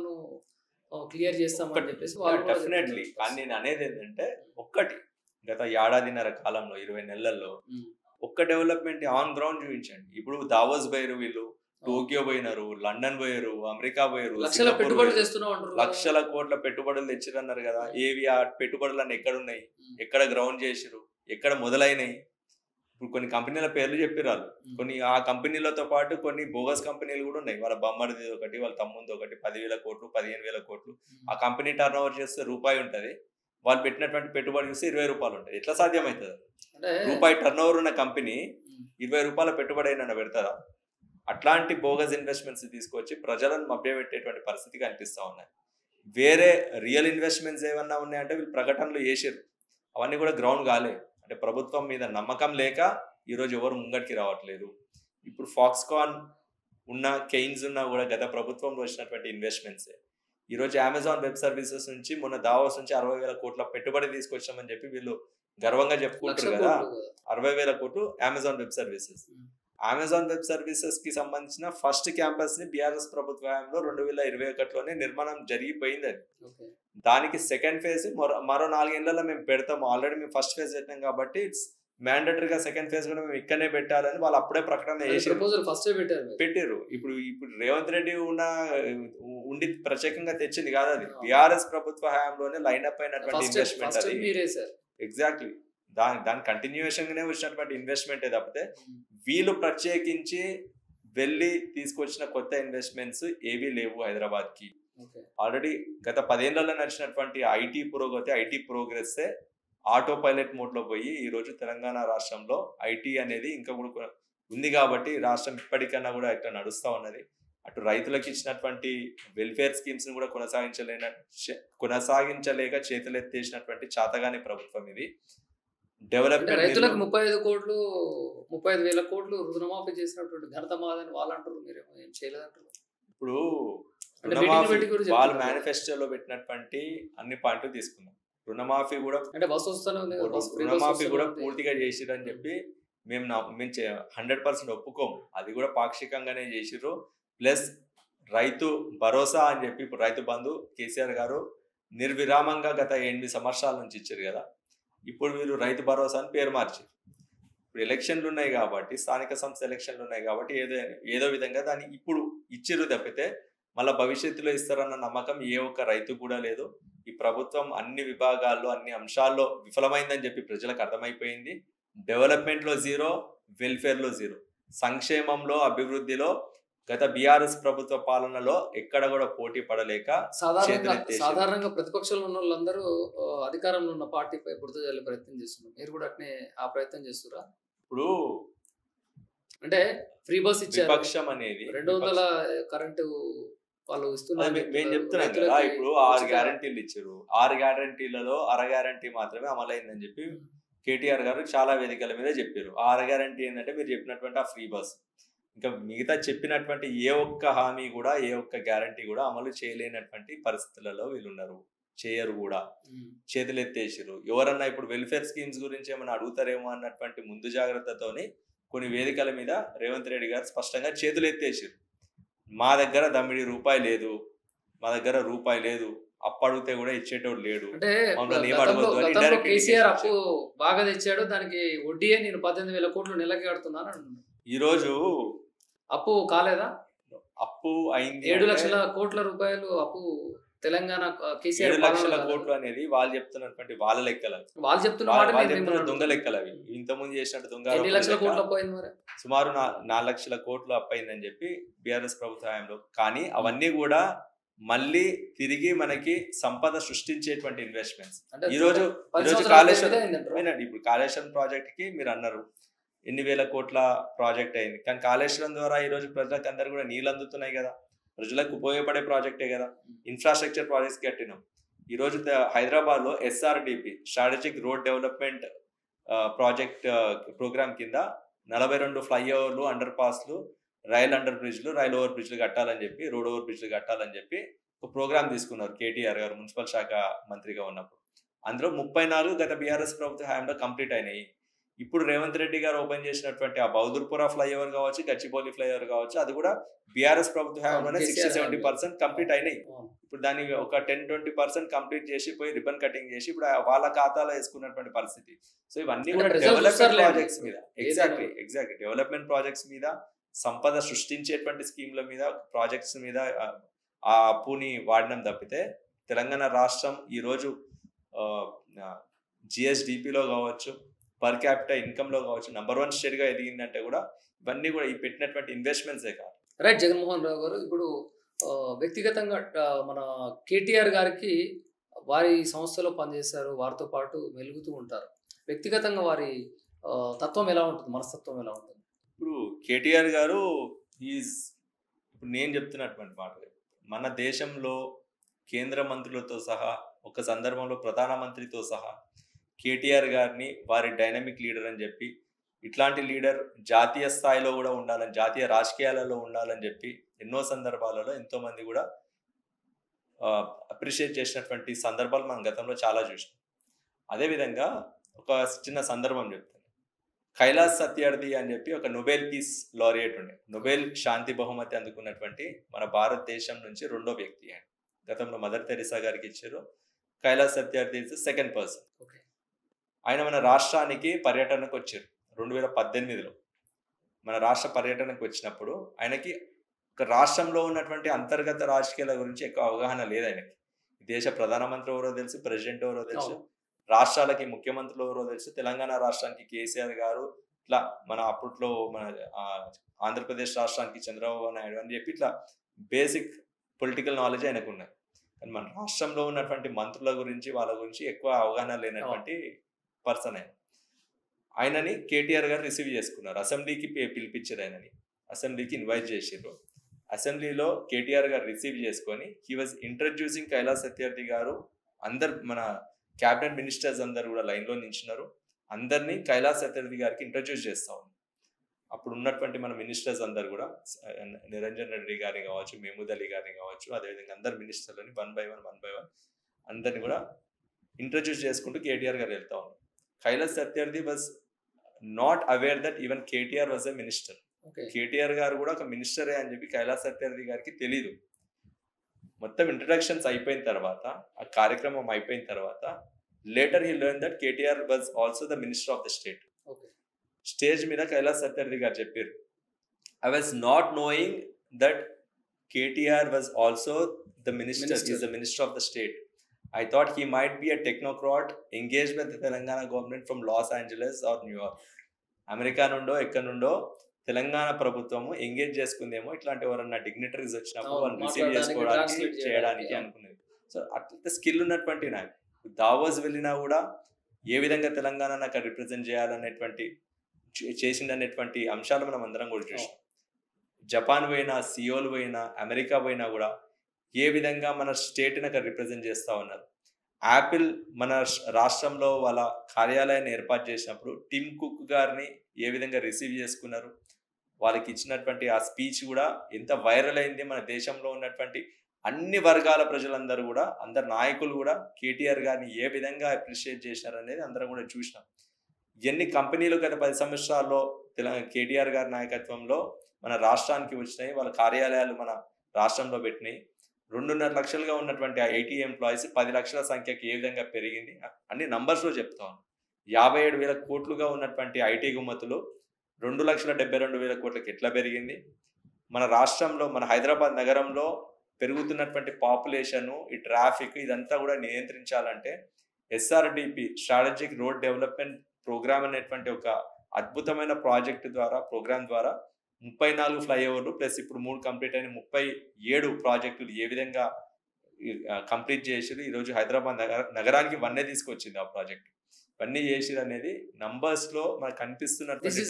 క్లియర్ చేస్తామని చెప్పేసి డెఫినెట్లీ. కానీ నేను అనేది ఏంటంటే ఒక్కటి గత ఏడాదిన్నర కాలంలో 20 నెలల్లో ఒక్క డెవలప్మెంట్ ఆన్ గ్రౌండ్ చూపించండి. ఇప్పుడు దావోస్ పోయారు, వీళ్ళు టోక్యో పోయినారు, లండన్ పోయారు, అమెరికా పోయారు, లక్షల కోట్ల పెట్టుబడులు తెచ్చిరన్నారు కదా. ఏవి ఆ పెట్టుబడులన్నీ ఎక్కడున్నాయి, ఎక్కడ గ్రౌండ్ చేసిరు, ఎక్కడ మొదలైనాయి? ఇప్పుడు కొన్ని కంపెనీల పేర్లు చెప్పిరారు. కొన్ని ఆ కంపెనీలతో పాటు కొన్ని బోగస్ కంపెనీలు కూడా ఉన్నాయి. వాళ్ళ బొమ్మడిది ఒకటి, వాళ్ళ తమ్ముంది ఒకటి, 10,000 కోట్లు 15,000 కోట్లు. ఆ కంపెనీ టర్న్ ఓవర్ చేస్తే రూపాయి ఉంటుంది, వాళ్ళు పెట్టినటువంటి పెట్టుబడి చూస్తే 20 రూపాయలు ఉంటుంది. ఎట్లా సాధ్యమవుతుంది? రూపాయి టర్న్ ఓవర్ ఉన్న కంపెనీ 20 రూపాయల పెట్టుబడి అయినా పెడతారా? అట్లాంటి బోగస్ ఇన్వెస్ట్మెంట్స్ తీసుకొచ్చి ప్రజలను మభ్యపెట్టేటువంటి పరిస్థితి కనిపిస్తూ ఉన్నాయి. వేరే రియల్ ఇన్వెస్ట్మెంట్స్ ఏమన్నా ఉన్నాయంటే వీళ్ళు ప్రకటనలు చేసారు, అవన్నీ కూడా గ్రౌండ్ కాలే. అంటే ప్రభుత్వం మీద నమ్మకం లేక ఈరోజు ఎవరు ముంగటికి రావట్లేదు. ఇప్పుడు ఫాక్స్కాన్ ఉన్న, కెయిన్స్ ఉన్నా కూడా గత ప్రభుత్వంలో వచ్చినటువంటి ఇన్వెస్ట్మెంట్సే. ఈరోజు అమెజాన్ వెబ్ సర్వీసెస్ నుంచి మొన్న దావోస్ నుంచి 60,000 కోట్ల పెట్టుబడి తీసుకొచ్చామని చెప్పి వీళ్ళు గర్వంగా చెప్పుకుంటారు కదా. 60,000 కోట్లు Amazon web services. Amazon web services కి సంబంధించిన ఫస్ట్ క్యాంపస్ ని బీఆర్ఎస్ ప్రభుత్వంలో 2021లోనే నిర్మాణం జరిగిపోయింది. అది దానికి సెకండ్ ఫేజ్ మరో 4 ఏళ్లలో మేము పెడతాము. ఆల్రెడీ మేము ఫస్ట్ ఫేజ్ పెట్టినాం కాబట్టి ఇట్స్ మ్యాండటరీగా సెకండ్ ఫేజ్ కూడా మేము ఇక్కడనే పెట్టాలని వాళ్ళు అప్పుడే ప్రకటన పెట్టారు. ఇప్పుడు రేవంత్ రెడ్డి ఉండి ప్రత్యేకంగా తెచ్చింది కాదు, అది బీఆర్ఎస్ ప్రభుత్వ హయాంలోనే లైన్అప్ అయినటువంటి ఇన్వెస్ట్మెంట్ అది. ఎగ్జాక్ట్లీ దాని కంటిన్యూయేషన్ గానే వచ్చినటువంటి ఇన్వెస్ట్మెంటే తప్పితే వీళ్ళు ప్రత్యేకించి వెళ్ళి తీసుకొచ్చిన కొత్త ఇన్వెస్ట్మెంట్స్ ఏవీ లేవు హైదరాబాద్ కి. ఆల్రెడీ గత 10 ఏళ్లలో నడిచినటువంటి ఐటీ పురోగతి, ఐటీ ప్రోగ్రెస్ ఆటో పైలట్ మోడ్లో పోయి ఈరోజు తెలంగాణ రాష్ట్రంలో ఐటీ అనేది ఇంకా కూడా ఉంది కాబట్టి రాష్ట్రం ఇప్పటికన్నా కూడా ఇట్లా నడుస్తూ ఉన్నది. అటు రైతులకు ఇచ్చినటువంటి వెల్ఫేర్ స్కీమ్స్ని కూడా కొనసాగించలేక చేతులెత్తేసినటువంటి చాతగాని ప్రభుత్వం ఇది. డెవలప్మెంట్ రైతులకు 35,000 కోట్లు రుణమాఫీ చేసినటువంటి ఘనత మాదని వాళ్ళు అంటారు, మీరు ఏం చేయలేదంటారు. ఇప్పుడు రుణమాఫీ వాళ్ళు మేనిఫెస్టోలో పెట్టినటువంటి అన్ని పాయింట్లు తీసుకున్నాం. రుణమాఫీ కూడా పూర్తిగా చేసిరని చెప్పి మేము 100% ఒప్పుకోము. అది కూడా పాక్షికంగానే చేసిర్రు. ప్లస్ రైతు భరోసా అని చెప్పి ఇప్పుడు రైతు బంధు కేసీఆర్ గారు నిర్విరామంగా గత 8 సంవత్సరాల నుంచి ఇచ్చారు కదా. ఇప్పుడు వీరు రైతు భరోసా అని పేరు మార్చారు. ఇప్పుడు ఎలక్షన్లు ఉన్నాయి కాబట్టి, స్థానిక సంస్థ ఎలక్షన్లు ఉన్నాయి కాబట్టి ఏదో విధంగా దాన్ని ఇప్పుడు ఇచ్చిర్రు తప్పితే మళ్ళీ భవిష్యత్తులో ఇస్తారన్న నమ్మకం ఏ ఒక్క రైతు కూడా లేదు. ఈ ప్రభుత్వం అన్ని విభాగాల్లో అన్ని అంశాల్లో విఫలమైందని చెప్పి ప్రజలకు అర్థమైపోయింది. డెవలప్మెంట్లో జీరో, వెల్ఫేర్లో జీరో, సంక్షేమంలో అభివృద్ధిలో గత బీఆర్ఎస్ ప్రభుత్వ పాలనలో ఎక్కడ కూడా పోటీ పడలేక సాధారణంగా ప్రతిపక్షంలో ఉన్న వాళ్ళందరూ అధికారంలో ఉన్న పార్టీపై బురద జల్లే ప్రయత్నం చేస్తున్నారు. మీరు కూడా అట్నే ఆ ప్రయత్నం చేస్తురా? ఇప్పుడు అంటే ఫ్రీ బస్ ఇచ్చారు, విపక్షం అనేది 200 కరెంటు వాళ్ళు ఇస్తున్నారు. మేము చెప్తున్నాం కదా, ఇప్పుడు 6 గ్యారంటీలు ఇచ్చారు. 6 గ్యారంటీలలో అర గ్యారంటీ మాత్రమే అమలైందని చెప్పి కేటీఆర్ గారు చాలా వేదికల మీద చెప్పారు. 6 గ్యారంటీ ఏంటంటే మీరు చెప్పినటువంటి ఆ ఫ్రీ బస్, ఇంకా మిగతా చెప్పినటువంటి ఏ ఒక్క హామీ కూడా ఏ ఒక్క గ్యారంటీ కూడా అమలు చేయలేనటువంటి పరిస్థితులలో వీళ్ళు ఉన్నారు. చేయరు కూడా, చేతులు ఎత్తేసారు. ఎవరన్నా ఇప్పుడు వెల్ఫేర్ స్కీమ్స్ గురించి ఏమైనా అడుగుతారేమో అన్నటువంటి ముందు జాగ్రత్తతోని కొన్ని వేదికల మీద రేవంత్ రెడ్డి గారు స్పష్టంగా చేతులు ఎత్తేసారు. మా దగ్గర దమ్మిడి రూపాయి లేదు, మా దగ్గర రూపాయి లేదు, అప్పు అడిగితే కూడా ఇచ్చేటోడు లేడు. అంటే కేసీఆర్ అప్పు బాగా తెచ్చాడు, దానికి వడ్డీయే నేను 18,000 కోట్లు నెలకి కడుతున్నాను అంటున్నాను. ఈ రోజు అప్పు కాలేదా? అప్పు అయింది. 7 లక్షల కోట్ల రూపాయలు అప్పు తెలంగాణ కేసీఆర్ 7 లక్షల కోట్లు అనేది వాళ్ళు చెప్తున్నటువంటి వాళ్ళ లెక్కలు, వాళ్ళు చెప్తున్న దొంగ లెక్కలు అవి. ఇంతకుముందు చేసినట్టు దొంగ సుమారు 4 లక్షల కోట్లు అప్పయిందని చెప్పి బీఆర్ఎస్ ప్రభుత్వ హయాంలో. కానీ అవన్నీ కూడా మళ్ళీ తిరిగి మనకి సంపద సృష్టించేటువంటి ఇన్వెస్ట్మెంట్స్. ఈరోజు కాళేశ్వరం ప్రాజెక్ట్ కి మీరు అన్నారు ఎన్ని వేల కోట్ల ప్రాజెక్ట్ అయింది, కానీ కాళేశ్వరం ద్వారా ఈరోజు ప్రజలకు అందరు కూడా నీళ్ళు అందుతున్నాయి కదా, ప్రజలకు ఉపయోగపడే ప్రాజెక్టే కదా. ఇన్ఫ్రాస్ట్రక్చర్ ప్రాజెక్ట్స్ కట్టినాం. ఈరోజు హైదరాబాద్లో SRDP strategic road development project programme కింద 42 ఫ్లైఓవర్లు, అండర్ పాస్లు, రైల్ అండర్ బ్రిడ్జ్లు, రైల్ ఓవర్ బ్రిడ్జ్లు కట్టాలని చెప్పి, రోడ్ ఓవర్ బ్రిడ్జ్లు కట్టాలని చెప్పి ఒక ప్రోగ్రామ్ తీసుకున్నారు కేటీఆర్ గారు మున్సిపల్ శాఖ మంత్రిగా ఉన్నప్పుడు. అందులో 34 గత బీఆర్ఎస్ ప్రభుత్వ హయాంలో కంప్లీట్ అయినాయి. ఇప్పుడు రేవంత్ రెడ్డి గారు ఓపెన్ చేసినటువంటి ఆ బౌదూర్పుర ఫ్లైఓవర్ కావచ్చు, గచ్చిబౌలి ఫ్లైఓవర్ కావచ్చు, అది కూడా బీఆర్ఎస్ ప్రభుత్వ హయాంలోనే 60-70% కంప్లీట్ అయినాయి. ఇప్పుడు దాన్ని ఒక 10-20% కంప్లీట్ చేసి పోయి రిబన్ కటింగ్ చేసి ఇప్పుడు వాళ్ళ ఖాతాలో వేసుకున్నటువంటి పరిస్థితి. సో ఇవన్నీ కూడా డెవలప్మెంట్ ప్రాజెక్ట్స్ మీద, ఎగ్జాక్ట్లీ డెవలప్మెంట్ ప్రాజెక్ట్స్ మీద, సంపద సృష్టించేటువంటి స్కీమ్ల మీద, ప్రాజెక్ట్స్ మీద ఆ అప్పుని వాడడం తప్పితే తెలంగాణ రాష్ట్రం ఈరోజు జిఎస్డిపిలో కావచ్చు, పర్ క్యాపిటల్ ఇన్కమ్ లో కావచ్చు నంబర్ 1 స్టేట్ గా ఎదిగిందంటే కూడా ఇవన్నీ కూడా ఈ పెట్టినటువంటి ఇన్వెస్ట్మెంట్సే కాదు. రైట్ జగన్మోహన్ రావు గారు, ఇప్పుడు వ్యక్తిగతంగా మన కేటీఆర్ గారికి వారి సంస్థలో పనిచేస్తారు, వారితో పాటు మెలుగుతూ ఉంటారు. వ్యక్తిగతంగా వారి తత్వం ఎలా ఉంటుంది, మనస్తత్వం ఎలా ఉంటుంది? ఇప్పుడు కేటీఆర్ గారు ఇప్పుడు నేను చెప్తున్నటువంటి మాట, మన దేశంలో కేంద్ర మంత్రులతో సహా ఒక సందర్భంలో ప్రధానమంత్రితో సహా కేటీఆర్ గారిని వారి డైనమిక్ లీడర్ అని చెప్పి, ఇట్లాంటి లీడర్ జాతీయ స్థాయిలో కూడా ఉండాలని, జాతీయ రాజకీయాలలో ఉండాలని చెప్పి ఎన్నో సందర్భాలలో ఎంతోమంది కూడా అప్రిషియేట్ చేసినటువంటి సందర్భాలు మనం గతంలో చాలా చూసాం. అదేవిధంగా ఒక చిన్న సందర్భం చెప్తాను. కైలాస్ సత్యార్థి అని చెప్పి ఒక నోబెల్ పీస్ లారియట్ ఉండే, నోబెల్ శాంతి బహుమతి అందుకున్నటువంటి మన భారతదేశం నుంచి 2వ వ్యక్తి. ఆయన గతంలో మదర్ తెరిసా గారికి ఇచ్చారు. Kailash Satyarthi is second person. ఆయన మన రాష్ట్రానికి పర్యటనకు వచ్చారు 2018లో. మన రాష్ట్ర పర్యటనకు వచ్చినప్పుడు ఆయనకి ఒక రాష్ట్రంలో ఉన్నటువంటి అంతర్గత రాజకీయాల గురించి ఎక్కువ అవగాహన లేదు ఆయనకి. దేశ ప్రధానమంత్రి ఎవరో తెలుసు, ప్రెసిడెంట్ ఎవరో తెలుసు, రాష్ట్రాలకి ముఖ్యమంత్రులు ఎవరో తెలుసు, తెలంగాణ రాష్ట్రానికి కేసీఆర్ గారు, ఇట్లా మన అప్పట్లో మన ఆంధ్రప్రదేశ్ రాష్ట్రానికి చంద్రబాబు నాయుడు అని చెప్పి ఇట్లా బేసిక్ పొలిటికల్ నాలెడ్జ్ ఆయనకు ఉన్నాయి. కానీ మన రాష్ట్రంలో ఉన్నటువంటి మంత్రుల గురించి, వాళ్ళ గురించి ఎక్కువ అవగాహన లేనటువంటి పర్సన్ ఆయనని కేటీఆర్ గారు రిసీవ్ చేసుకున్నారు. అసెంబ్లీకి పిలిపించారు, ఆయనని అసెంబ్లీకి ఇన్వైట్ చేసారు. అసెంబ్లీలో కేటీఆర్ గారు రిసీవ్ చేసుకొని he was introducing Kailash Satyarthi గారు. అందరు మన క్యాబినెట్ మినిస్టర్స్ అందరు కూడా లైన్లో నించున్నారు. అందరినీ కైలాస్ సత్యార్థి గారికి ఇంట్రడ్యూస్ చేస్తా ఉన్నారు. అప్పుడు ఉన్నటువంటి మన మినిస్టర్స్ అందరు కూడా నిరంజన్ రెడ్డి గారిని కావచ్చు, మహమూద్ అలీ గారిని కావచ్చు, అదేవిధంగా అందరు మినిస్టర్లని వన్ బై వన్ అందరిని కూడా ఇంట్రడ్యూస్ చేసుకుంటూ కేటీఆర్ గారు వెళ్తా ఉన్నారు. Kailash Satyarthi was not aware that even KTR was a minister. KTR గారు కూడా ఒక మినిస్టరే అని చెప్పి కైలాస్ సత్యార్థి గారికి తెలీదు. మొత్తం ఇంట్రడక్షన్స్ అయిపోయిన తర్వాత, ఆ కార్యక్రమం అయిపోయిన తర్వాత later he learn that KTR was also the minister of the state. Stage మీద కైలాస్ సత్యార్థి గారు చెప్పారు, I was not knowing that KTR was also the minister, is the minister of the state. I thought he might be a technocrat engaged with the Telangana government from Los Angeles or New York. America నుండో ఎక్కడ నుండో తెలంగాణ ప్రభుత్వము ఎంగేజ్ చేసుకుందేమో ఇట్లాంటి ఎవరన్నా డిగ్నిటరీస్ వచ్చినప్పుడు వాళ్ళు రిసీవ్ చేసుకోవడానికి చేయడానికి అనుకునేది. సో అట్లా స్కిల్ ఉన్నటువంటి నాకు దావోస్ వెళ్ళినా కూడా ఏ విధంగా తెలంగాణను అక్కడ రిప్రజెంట్ చేయాలనేటువంటి చేసిందనేటువంటి అంశాలు మనం అందరం కూడా చూసాం. జపాన్ పోయినా, సియోల్ పోయినా, అమెరికా పోయినా కూడా ఏ విధంగా మన స్టేట్ని అక్కడ రిప్రజెంట్ చేస్తూ ఉన్నారు. యాపిల్ మన రాష్ట్రంలో వాళ్ళ కార్యాలయాన్ని ఏర్పాటు చేసినప్పుడు టిమ్ కుక్ గారిని ఏ విధంగా రిసీవ్ చేసుకున్నారు, వాళ్ళకి ఇచ్చినటువంటి ఆ స్పీచ్ కూడా ఎంత వైరల్ అయింది. మన దేశంలో ఉన్నటువంటి అన్ని వర్గాల ప్రజలందరూ కూడా, అందరు నాయకులు కూడా కేటీఆర్ గారిని ఏ విధంగా అప్రిషియేట్ చేసినారు అనేది అందరం కూడా చూసినాం. ఎన్ని కంపెనీలు గత 10 సంవత్సరాల్లో కేటీఆర్ గారి నాయకత్వంలో మన రాష్ట్రానికి వచ్చినాయి, వాళ్ళ కార్యాలయాలు మన రాష్ట్రంలో పెట్టినాయి. 2.5 లక్షలుగా ఉన్నటువంటి ఆ ఐటీ ఎంప్లాయీస్ 10 లక్షల సంఖ్యకి ఏ విధంగా పెరిగింది అన్ని నంబర్స్లో చెప్తాను. 57,000 కోట్లుగా ఉన్నటువంటి ఐటీ గుమ్మతులు 2,72,000 కోట్లకి ఎట్లా పెరిగింది. మన రాష్ట్రంలో, మన హైదరాబాద్ నగరంలో పెరుగుతున్నటువంటి పాపులేషను, ఈ ట్రాఫిక్ ఇదంతా కూడా నియంత్రించాలంటే SRDP strategic road development program అనేటువంటి ఒక అద్భుతమైన ప్రోగ్రామ్ ద్వారా 34 ఫ్లైఓవర్లు ప్లస్ ఇప్పుడు 3 కంప్లీట్ అయిన 37 ప్రాజెక్టులు ఏ విధంగా కంప్లీట్ చేసిరు. ఈరోజు హైదరాబాద్ నగరానికి వన్నే తీసుకొచ్చింది ఆ ప్రాజెక్ట్. ఇవన్నీ చేసిరు అనేది నంబర్స్ లో మనకు కనిపిస్తున్నటువంటి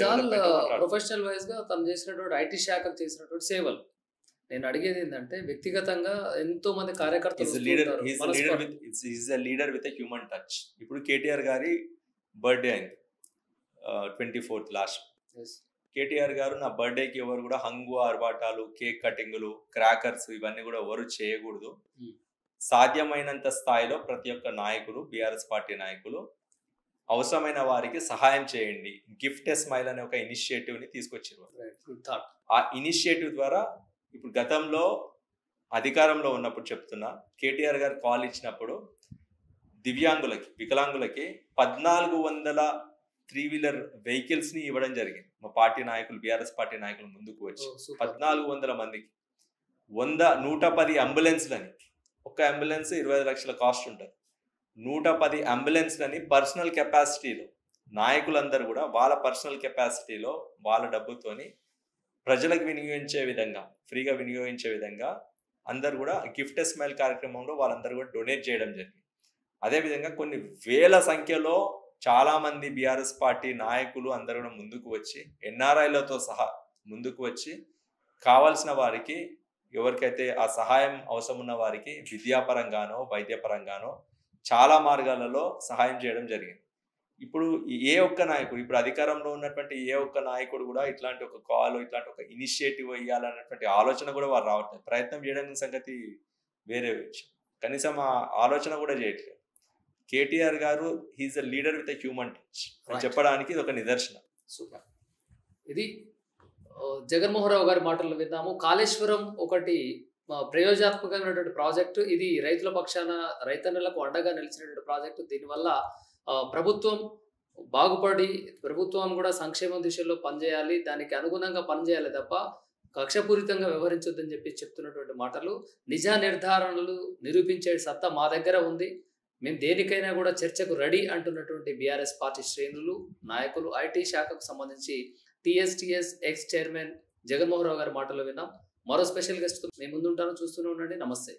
ప్రొఫెషనల్ వైజ్ గా తను చేసినటువంటి ఐటీ శాఖకు చేసినటువంటి సేవలు. నేను అడిగేది ఏంటంటే వ్యక్తిగతంగా ఎంతో మంది కార్యకర్తలు లీడర్ విత్ హ్యూమన్ టచ్. ఇప్పుడు కేటీఆర్ గారి బర్త్డే అయింది 24th లాస్ట్. కేటీఆర్ గారు నా బర్త్డేకి ఎవరు కూడా హంగు, ఆర్భాటాలు, కేక్ కటింగులు, క్రాకర్స్ ఇవన్నీ కూడా ఎవరు చేయకూడదు. సాధ్యమైనంత స్థాయిలో ప్రతి ఒక్క నాయకులు, బీఆర్ఎస్ పార్టీ నాయకులు అవసరమైన వారికి సహాయం చేయండి. గిఫ్ట్ ఎ స్మైల్ అనే ఒక ఇనిషియేటివ్ ని తీసుకొచ్చారు. ఆ ఇనిషియేటివ్ ద్వారా ఇప్పుడు గతంలో అధికారంలో ఉన్నప్పుడు చెప్తున్నా, కేటీఆర్ గారు కాల్ ఇచ్చినప్పుడు దివ్యాంగులకి, వికలాంగులకి 1400 3-wheeler వెహికల్స్ ని ఇవ్వడం జరిగింది. మా పార్టీ నాయకులు, బీఆర్ఎస్ పార్టీ నాయకులు ముందుకు వచ్చి 1400 మందికి 110 అంబులెన్స్లని, ఒక్క అంబులెన్స్ 25 లక్షల కాస్ట్ ఉంటుంది. 110 అంబులెన్స్లని పర్సనల్ కెపాసిటీలో నాయకులందరూ కూడా వాళ్ళ పర్సనల్ కెపాసిటీలో వాళ్ళ డబ్బుతోని ప్రజలకు వినియోగించే విధంగా, ఫ్రీగా వినియోగించే విధంగా అందరు కూడా గిఫ్ట్ ఎ స్మైల్ కార్యక్రమంలో వాళ్ళందరూ కూడా డొనేట్ చేయడం జరిగింది. అదేవిధంగా కొన్ని వేల సంఖ్యలో చాలా మంది బీఆర్ఎస్ పార్టీ నాయకులు అందరూ కూడా ముందుకు వచ్చి, ఎన్ఆర్ఐలతో సహా ముందుకు వచ్చి కావాల్సిన వారికి, ఎవరికైతే ఆ సహాయం అవసరం ఉన్న వారికి విద్యాపరంగానో వైద్యపరంగానో చాలా మార్గాలలో సహాయం చేయడం జరిగింది. ఇప్పుడు ఏ ఒక్క నాయకుడు, ఇప్పుడు అధికారంలో ఉన్నటువంటి ఏ ఒక్క నాయకుడు కూడా ఇట్లాంటి ఒక కాల్, ఇట్లాంటి ఒక ఇనిషియేటివ్ ఇవ్వాలన్నటువంటి ఆలోచన కూడా వారు రావట్లేదు. ప్రయత్నం చేయడం సంగతి వేరే విషయం, కనీసం ఆ ఆలోచన కూడా చేయట్లేదు. కేటీఆర్ గారు he is a leader with a human touch అని చెప్పడానికి ఇది ఒక నిదర్శనం. సూపర్. ఇది జగన్మోహన్ రావు గారి మాటలు విన్నాము. కాళేశ్వరం ఒకటి ప్రయోజనాత్మకమైనటువంటి ప్రాజెక్టు. ఇది రైతుల పక్షాన, రైతన్నలకు అండగా నిలిచినటువంటి ప్రాజెక్టు. దీనివల్ల ప్రభుత్వం బాగుపడి, ప్రభుత్వం కూడా సంక్షేమ దిశలో పనిచేయాలి, దానికి అనుగుణంగా పనిచేయాలి తప్ప కక్షపూరితంగా వ్యవహరించొద్దని చెప్పి చెప్తున్నటువంటి మాటలు. నిజా నిర్ధారణలు నిరూపించే సత్తా మా దగ్గర ఉంది, మేము దేనికైనా కూడా చర్చకు రెడీ అంటున్నటువంటి బీఆర్ఎస్ పార్టీ శ్రేణులు, నాయకులు, ఐటీ శాఖకు సంబంధించి TSTS X chairman Jaganmohan Rao గారి మాటలు విన్నాం. మరో స్పెషల్ గెస్ట్ మేము ముందుంటాను, చూస్తూనే ఉండండి. నమస్తే.